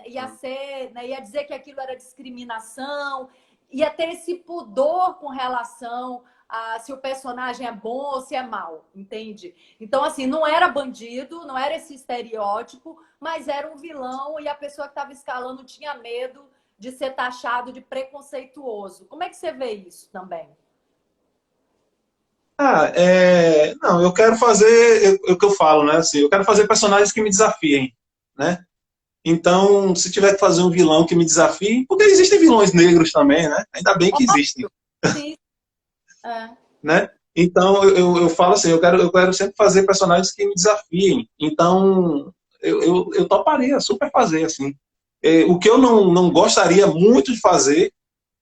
ia ser, né, ia dizer que aquilo era discriminação, ia ter esse pudor com relação a se o personagem é bom ou se é mau, entende? Então, assim, não era bandido, não era esse estereótipo, mas era um vilão e a pessoa que estava escalando tinha medo de ser taxado de preconceituoso. Como é que você vê isso também? não, eu quero fazer o que eu falo, né? Assim, eu quero fazer personagens que me desafiem, né? Então, se tiver que fazer um vilão que me desafie, porque existem vilões negros também, né? Ainda bem que existem, Óbvio, sim. É. né? Então, eu falo assim, eu quero sempre fazer personagens que me desafiem. Então, eu toparia super fazer, assim. O que eu não gostaria muito de fazer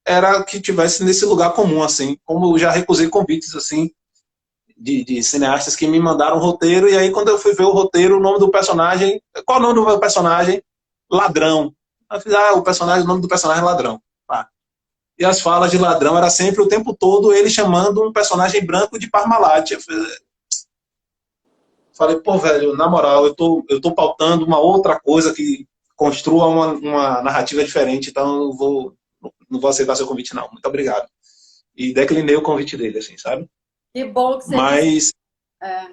era que tivesse nesse lugar comum, assim. Como eu já recusei convites, assim, de cineastas que me mandaram o roteiro, e aí quando eu fui ver o roteiro, o nome do personagem... Qual é o nome do meu personagem? Ladrão. Eu fiz, o nome do personagem é Ladrão. Pá. E as falas de Ladrão era sempre o tempo todo ele chamando um personagem branco de Parmalat. Eu falei, pô, velho, na moral, eu tô pautando uma outra coisa que construa uma narrativa diferente, então eu não vou aceitar seu convite, não. Muito obrigado. E declinei o convite dele, assim, sabe? Que bom que você disse. Mas, É,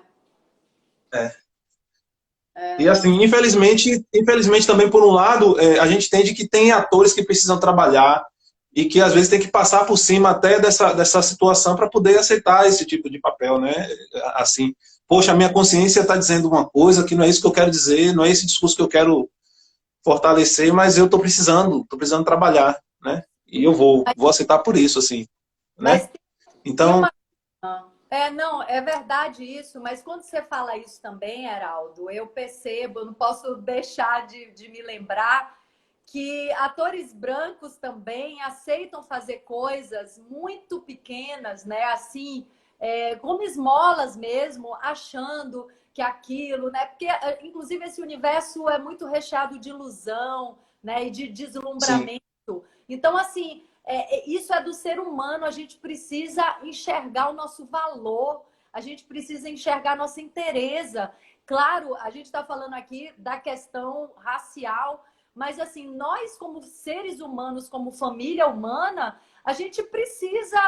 é, e não. assim, infelizmente também por um lado, a gente entende que tem atores que precisam trabalhar e que às vezes tem que passar por cima até dessa situação para poder aceitar esse tipo de papel, né? Assim, poxa, a minha consciência está dizendo uma coisa que não é isso que eu quero dizer, não é esse discurso que eu quero fortalecer, mas eu estou precisando trabalhar, né? E eu vou aceitar por isso, assim, né? Mas tem Então, uma. Não, é verdade isso, mas quando você fala isso também, Heraldo, eu percebo, eu não posso deixar de me lembrar que atores brancos também aceitam fazer coisas muito pequenas, né? Assim, como esmolas mesmo, achando que aquilo, né? Porque, inclusive, esse universo é muito recheado de ilusão, né? E de Sim, deslumbramento. Então, assim, isso é do ser humano. A gente precisa enxergar o nosso valor, a gente precisa enxergar a nossa inteireza. Claro, a gente está falando aqui da questão racial, mas assim, nós como seres humanos, como família humana, a gente precisa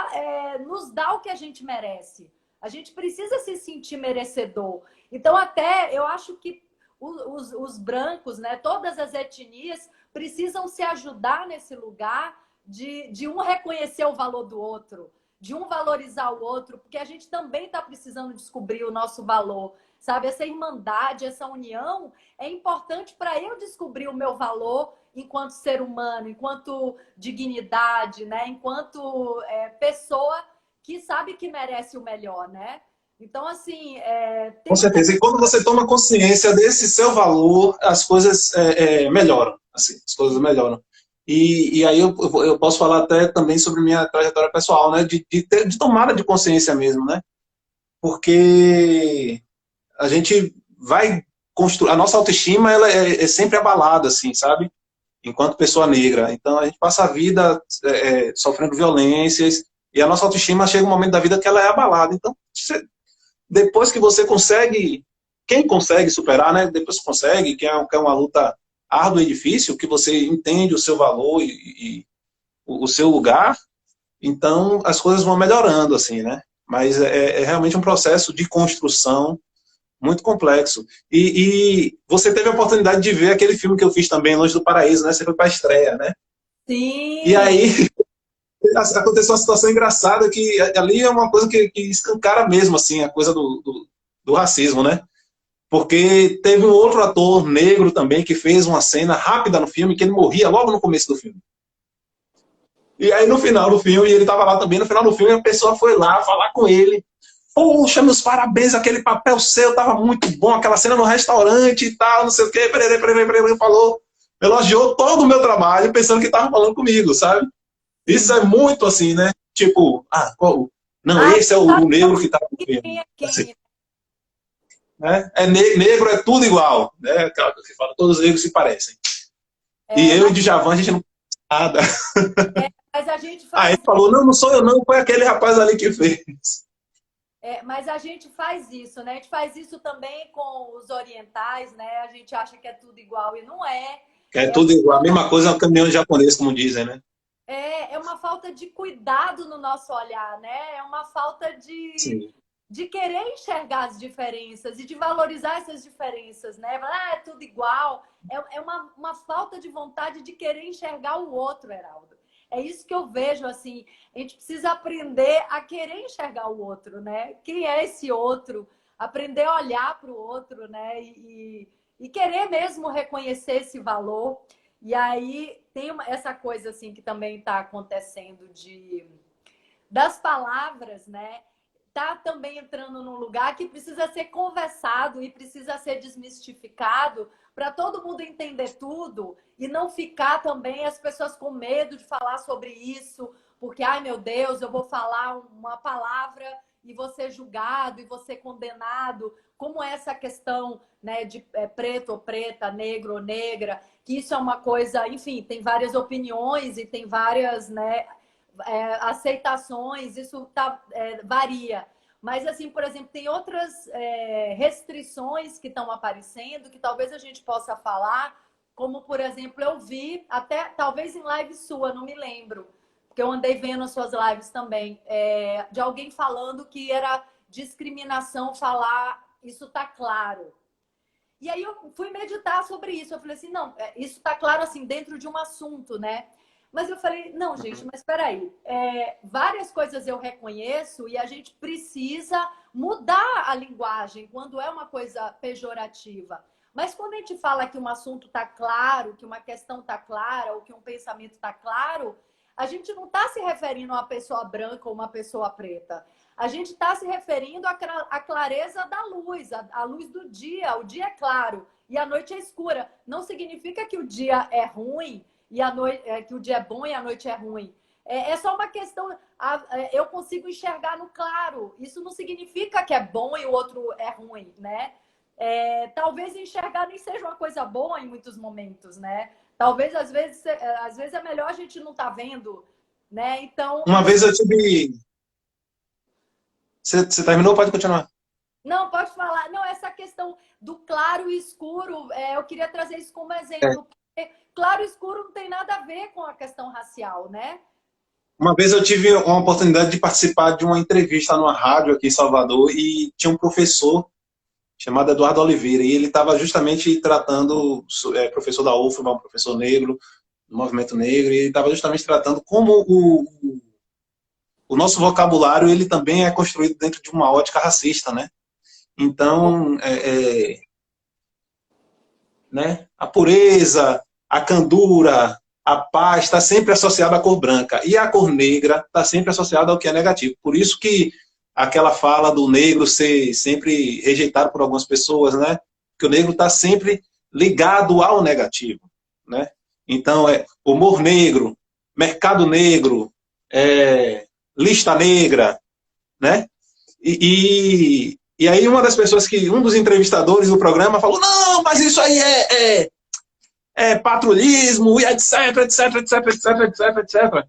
nos dar o que a gente merece. A gente precisa se sentir merecedor. Então, até eu acho que os brancos, né, todas as etnias, precisam se ajudar nesse lugar de um reconhecer o valor do outro, de um valorizar o outro, porque a gente também está precisando descobrir o nosso valor. Sabe, essa irmandade, essa união é importante para eu descobrir o meu valor enquanto ser humano, enquanto dignidade, né? Enquanto pessoa que sabe que merece o melhor, né? Então, assim, com tem muita. certeza. E quando você toma consciência desse seu valor, as coisas melhoram. Assim, as coisas melhoram. E aí eu posso falar até também sobre minha trajetória pessoal, né? De tomada de consciência mesmo, né? Porque a gente vai construir. A nossa autoestima ela é sempre abalada, assim, sabe? Enquanto pessoa negra. Então a gente passa a vida sofrendo violências e a nossa autoestima chega um momento da vida que ela é abalada. Então, depois que você consegue, quem consegue superar, né? Depois que consegue, que é uma luta árdua e difícil, que você entende o seu valor e o seu lugar, então as coisas vão melhorando, assim, né? Mas é realmente um processo de construção muito complexo. E você teve a oportunidade de ver aquele filme que eu fiz também, Longe do Paraíso, né? Você foi para a estreia, né? E Sim, aí aconteceu uma situação engraçada que ali é uma coisa que escancara mesmo, assim, a coisa do racismo, né? Porque teve um outro ator negro também que fez uma cena rápida no filme que ele morria logo no começo do filme. E aí no final do filme, e ele estava lá também, no final do filme a pessoa foi lá falar com ele. Poxa, meus parabéns, aquele papel seu tava muito bom, aquela cena no restaurante e tal, não sei o quê, falou, elogiou todo o meu trabalho, pensando que tava falando comigo, sabe? Isso sim. é muito assim, né? Tipo, não, Ah, esse é o sabe negro que tá no quem filme. é Assim, quem? né? Negro é tudo igual, né? Aquela coisa que fala, todos os negros se parecem. E É, eu e mas, Djavan, a gente não nada. mas a gente Aí faz ele falou, não, não sou eu não, foi aquele rapaz ali que fez. mas a gente faz isso, né? A gente faz isso também com os orientais, né? A gente acha que é tudo igual e não é. É É uma tudo igual, a falta, mesma coisa é o caminhão japonês, como dizem, né? é uma falta de cuidado no nosso olhar, né? É uma falta Sim. de querer enxergar as diferenças e de valorizar essas diferenças, né? É tudo igual. É uma falta de vontade de querer enxergar o outro, Heraldo. É isso que eu vejo, assim, a gente precisa aprender a querer enxergar o outro, né? Quem é esse outro? Aprender a olhar para o outro, né? E querer mesmo reconhecer esse valor. E aí tem essa coisa, assim, que também está acontecendo das palavras, né? Tá também entrando num lugar que precisa ser conversado e precisa ser desmistificado para todo mundo entender tudo e não ficar também as pessoas com medo de falar sobre isso, porque, ai meu Deus, eu vou falar uma palavra e vou ser julgado e vou ser condenado. Como essa questão, né, de preto ou preta, negro ou negra, que isso é uma coisa, enfim, tem várias opiniões e tem várias, né, aceitações, isso varia. Mas, assim, por exemplo, tem outras restrições que estão aparecendo que talvez a gente possa falar, como, por exemplo, eu vi, até talvez em live sua, não me lembro, porque eu andei vendo as suas lives também, de alguém falando que era discriminação falar isso tá claro. E aí eu fui meditar sobre isso. Eu falei assim, não, isso tá claro assim, dentro de um assunto, né? Mas eu falei, não, gente, mas espera aí. Várias coisas eu reconheço e a gente precisa mudar a linguagem quando é uma coisa pejorativa. Mas quando a gente fala que um assunto está claro, que uma questão está clara, ou que um pensamento está claro, a gente não está se referindo a uma pessoa branca ou uma pessoa preta. A gente está se referindo à clareza da luz, à luz do dia. O dia é claro e a noite é escura. Não significa que o dia é ruim e a noite, que o dia é bom e a noite é ruim. É só uma questão. Eu consigo enxergar no claro. Isso não significa que é bom e o outro é ruim, né? talvez enxergar nem seja uma coisa boa em muitos momentos, né? Talvez, às vezes é melhor a gente não estar vendo, né? Então, Uma vez eu tive... Você terminou? Pode continuar. não, pode falar. Não, essa questão do claro e escuro, eu queria trazer isso como É. exemplo. Porque claro e escuro não tem nada a ver com a questão racial, né? Uma vez eu tive uma oportunidade de participar de uma entrevista numa rádio aqui em Salvador e tinha um professor chamado Eduardo Oliveira, e ele estava justamente tratando, professor da UFBA, um professor negro, do movimento negro, e ele estava justamente tratando como o nosso vocabulário ele também é construído dentro de uma ótica racista, né? Então, né, a pureza, a candura, a paz está sempre associada à cor branca, e a cor negra está sempre associada ao que é negativo. Por isso que aquela fala do negro ser sempre rejeitado por algumas pessoas, né? Que o negro está sempre ligado ao negativo, né? Então, humor negro, mercado negro, lista negra, né? E aí uma das pessoas um dos entrevistadores do programa falou, não, mas isso aí é patrulhismo, e etc, etc, etc, etc, etc, etc.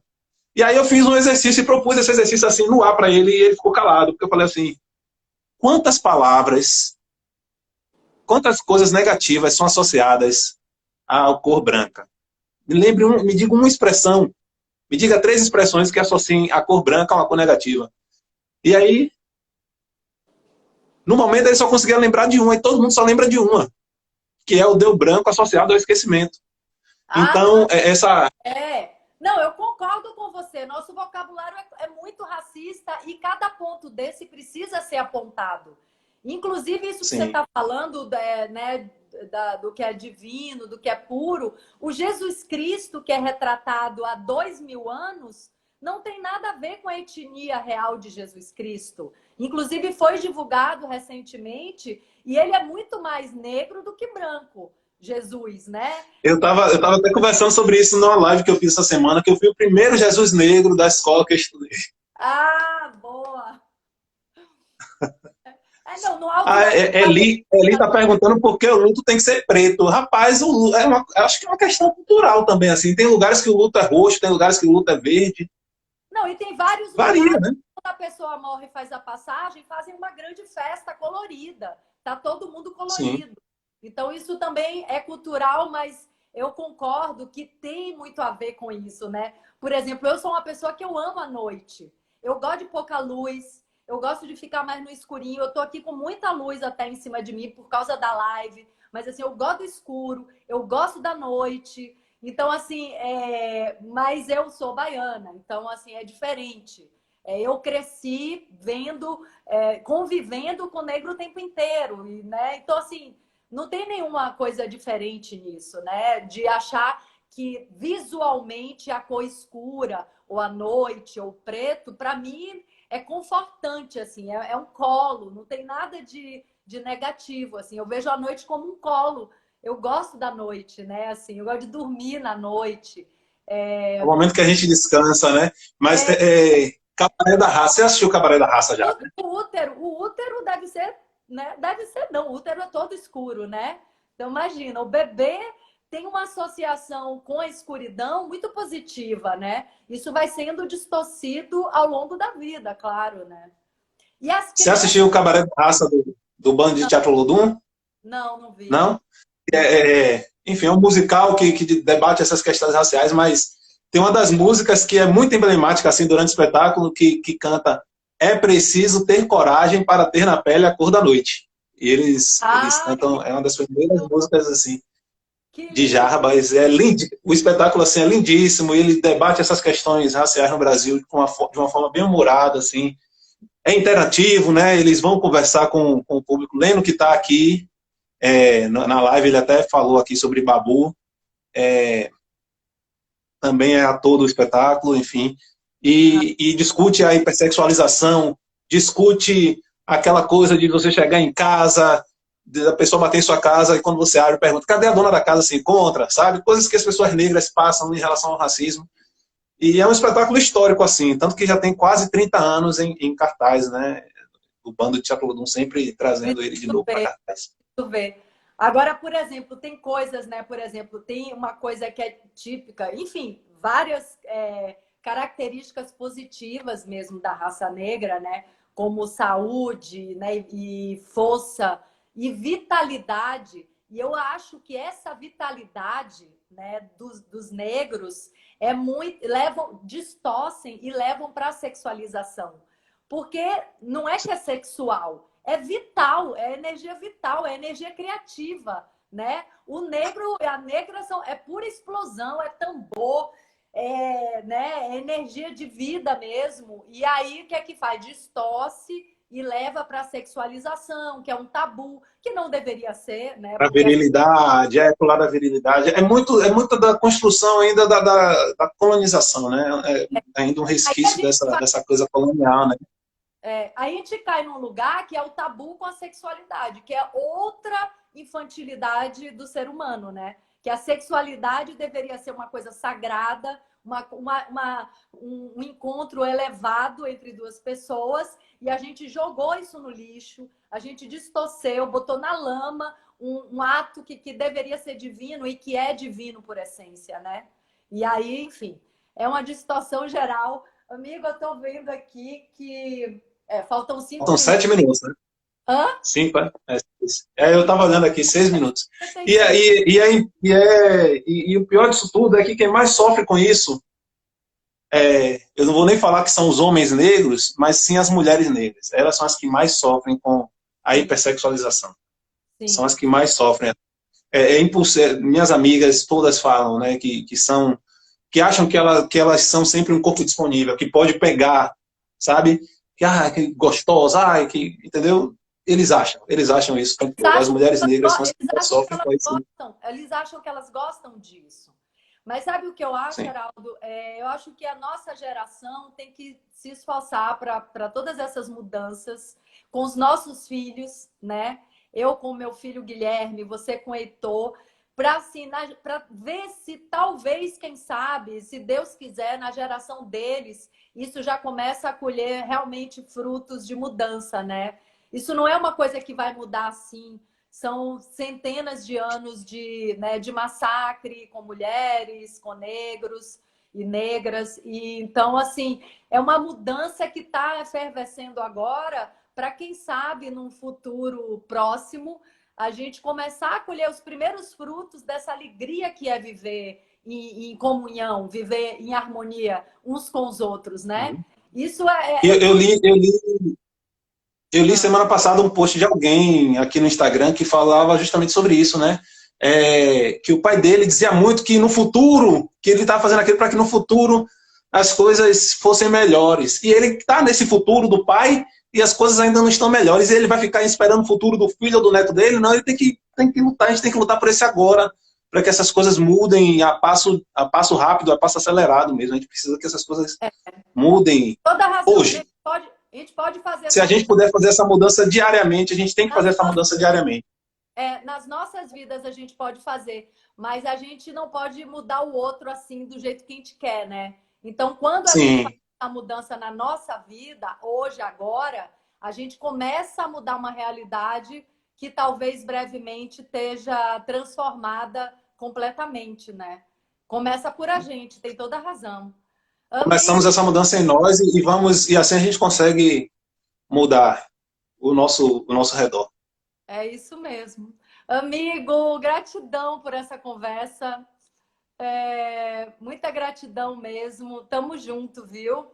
E aí eu fiz um exercício e propus esse exercício assim no ar para ele, e ele ficou calado, porque eu falei assim, quantas palavras, quantas coisas negativas são associadas à cor branca? Me diga uma expressão, me diga 3 expressões que associem a cor branca a uma cor negativa. E aí, no momento, ele só conseguia lembrar de uma, e todo mundo só lembra de uma, que é o deu branco associado ao esquecimento. Ah, Então, essa... Não, eu concordo com você. Nosso vocabulário é muito racista e cada ponto desse precisa ser apontado. Inclusive, isso que você Sim. está falando, né, do que é divino, do que é puro, o Jesus Cristo, que é retratado há 2000 anos, não tem nada a ver com a etnia real de Jesus Cristo. Inclusive, foi divulgado recentemente e ele é muito mais negro do que branco. Jesus, né? Eu tava até conversando sobre isso numa live que eu fiz essa semana, que eu fui o primeiro Jesus negro da escola que eu estudei. Ah, boa! Não, no alto Ah, da Eli tá perguntando por que o luto tem que ser preto. Rapaz, acho que é uma questão cultural também, assim. Tem lugares que o luto é roxo, tem lugares que o luto é verde. Não, e tem vários Varia, lugares né? quando a pessoa morre e faz a passagem, fazem uma grande festa colorida. Tá todo mundo Sim. colorido. Então, isso também é cultural, mas eu concordo que tem muito a ver com isso, né? Por exemplo, eu sou uma pessoa que eu amo a noite. Eu gosto de pouca luz, eu gosto de ficar mais no escurinho. Eu tô aqui com muita luz até em cima de mim por causa da live, mas assim, eu gosto do escuro, eu gosto da noite. Então, assim, mas eu sou baiana, então, assim, é diferente. Eu cresci vendo, convivendo com negro o tempo inteiro, né? Então, assim, não tem nenhuma coisa diferente nisso, né? De achar que visualmente a cor escura, ou a noite, ou o preto, para mim é confortante, assim, é um colo, não tem nada de negativo, assim. Eu vejo a noite como um colo. Eu gosto da noite, né? Assim, eu gosto de dormir na noite. É o momento que a gente descansa, né? Mas Cabaré da Raça, você assistiu Cabaré da Raça já, né? O útero deve ser, né? Deve ser não, o útero é todo escuro, né? Então imagina, o bebê tem uma associação com a escuridão muito positiva, né? Isso vai sendo distorcido ao longo da vida, claro, né? E as Você crianças assistiu o Cabaré da Raça do Bando de Teatro Lodum? não vi. Não? Enfim, é um musical que debate essas questões raciais, mas tem uma das músicas que é muito emblemática assim durante o espetáculo que canta "É preciso ter coragem para ter na pele a cor da noite". E eles Ai, cantam, é uma das primeiras músicas assim que de lindo! Jarbas, é lindo, o espetáculo assim é lindíssimo, ele debate essas questões raciais no Brasil de uma forma bem humorada assim. É interativo, né? Eles vão conversar com o público, lendo que está aqui. Na live ele até falou aqui sobre Babu, também é ator do espetáculo, enfim, e discute a hipersexualização, discute aquela coisa de você chegar em casa, da pessoa bater em sua casa, e quando você abre, pergunta, cadê a dona da casa se encontra, sabe? Coisas que as pessoas negras passam em relação ao racismo. E é um espetáculo histórico, assim, tanto que já tem quase 30 anos em cartaz, né? O Bando de Teatro Lodum sempre trazendo ele de Muito novo para bem. cartaz. Tu vê. Agora, por exemplo, tem coisas, né? Por exemplo, tem uma coisa que é típica, enfim, várias características positivas mesmo da raça negra, né? Como saúde, né? E força e vitalidade. E eu acho que essa vitalidade, né, dos negros é muito levam, distorcem e levam para a sexualização. Porque não é que é sexual, é vital, é energia vital, é energia criativa, né? O negro e a negra são, é pura explosão, é tambor, né? É energia de vida mesmo. E aí o que é que faz? Distorce e leva para a sexualização, que é um tabu, que não deveria ser, né? A Porque a gente virilidade, é pular da virilidade. É muito da construção ainda da colonização, né? É ainda um aí a resquício gente dessa coisa colonial, né? aí a gente cai num lugar que é o tabu com a sexualidade, que é outra infantilidade do ser humano, né? Que a sexualidade deveria ser uma coisa sagrada, um encontro elevado entre duas pessoas, e a gente jogou isso no lixo, a gente distorceu, botou na lama um ato que deveria ser divino e que é divino por essência, né? E aí, enfim, é uma distorção geral. Amigo, eu estou vendo aqui que faltam cinco Faltam minutos. 7 minutos, né? Hã? 5, é? Eu estava olhando aqui, 6 minutos. E, 56. aí e o pior disso tudo é que quem mais sofre com isso, eu não vou nem falar que são os homens negros, mas sim as mulheres negras. Elas são as que mais sofrem com a Sim, hipersexualização. São sim. as que mais sofrem. Minhas amigas todas falam, né, que acham que elas são sempre um corpo disponível, que pode pegar, sabe? Que gostosa, que, entendeu? Eles acham isso o tempo todo. As mulheres negras são as que mais sofrem com isso. Eles acham que elas gostam disso. Mas sabe o que eu acho, Sim. Heraldo? Eu acho que a nossa geração tem que se esforçar para todas essas mudanças com os nossos filhos, né? Eu com meu filho Guilherme, você com o Heitor, para assim, para ver se talvez, quem sabe, se Deus quiser, na geração deles, isso já começa a colher realmente frutos de mudança, né? Isso não é uma coisa que vai mudar assim. São centenas de anos né, de massacre com mulheres, com negros e negras. E então, assim, é uma mudança que está efervescendo agora para, quem sabe, num futuro próximo, a gente começar a colher os primeiros frutos dessa alegria que é viver em comunhão, viver em harmonia uns com os outros, né? Uhum. Isso é Eu, eu tudo. li, eu li, eu li semana passada um post de alguém aqui no Instagram que falava justamente sobre isso, né? Que o pai dele dizia muito que no futuro, que ele estava fazendo aquilo para que no futuro as coisas fossem melhores. E ele está nesse futuro do pai e as coisas ainda não estão melhores. E ele vai ficar esperando o futuro do filho ou do neto dele? Não, ele tem que lutar, a gente tem que lutar por esse agora, para que essas coisas mudem a passo rápido, a passo acelerado mesmo. A gente precisa que essas coisas mudem Toda razão. hoje. A gente pode fazer Se a essa gente puder fazer essa mudança diariamente, a gente tem que nas fazer essa nossas, mudança diariamente. nas nossas vidas a gente pode fazer, mas a gente não pode mudar o outro assim do jeito que a gente quer, né? Então, quando a gente faz Sim. a mudança na nossa vida, hoje, agora, a gente começa a mudar uma realidade que talvez brevemente esteja transformada completamente, né? Começa por a gente, tem toda a razão. Amigo, Começamos essa mudança em nós e assim a gente consegue mudar o nosso redor. é isso mesmo. Amigo, gratidão por essa conversa. Muita gratidão mesmo. Tamo junto, viu?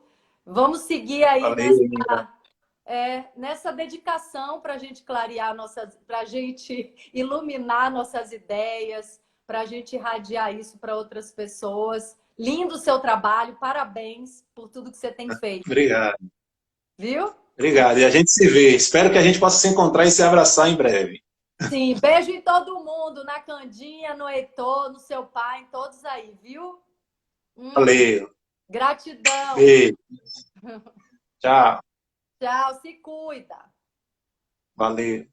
Vamos seguir aí Valeu, amiga. nessa dedicação para a gente clarear nossas, para a gente iluminar nossas ideias, para a gente irradiar isso para outras pessoas. Lindo o seu trabalho, parabéns por tudo que você tem feito, Obrigado. viu? Obrigado. E a gente se vê. Espero que a gente possa se encontrar e se abraçar em breve. Sim, beijo em todo mundo, na Candinha, no Heitor, no seu pai, em todos aí, viu? Valeu. Gratidão. Beijo. Tchau. Tchau, se cuida. Valeu.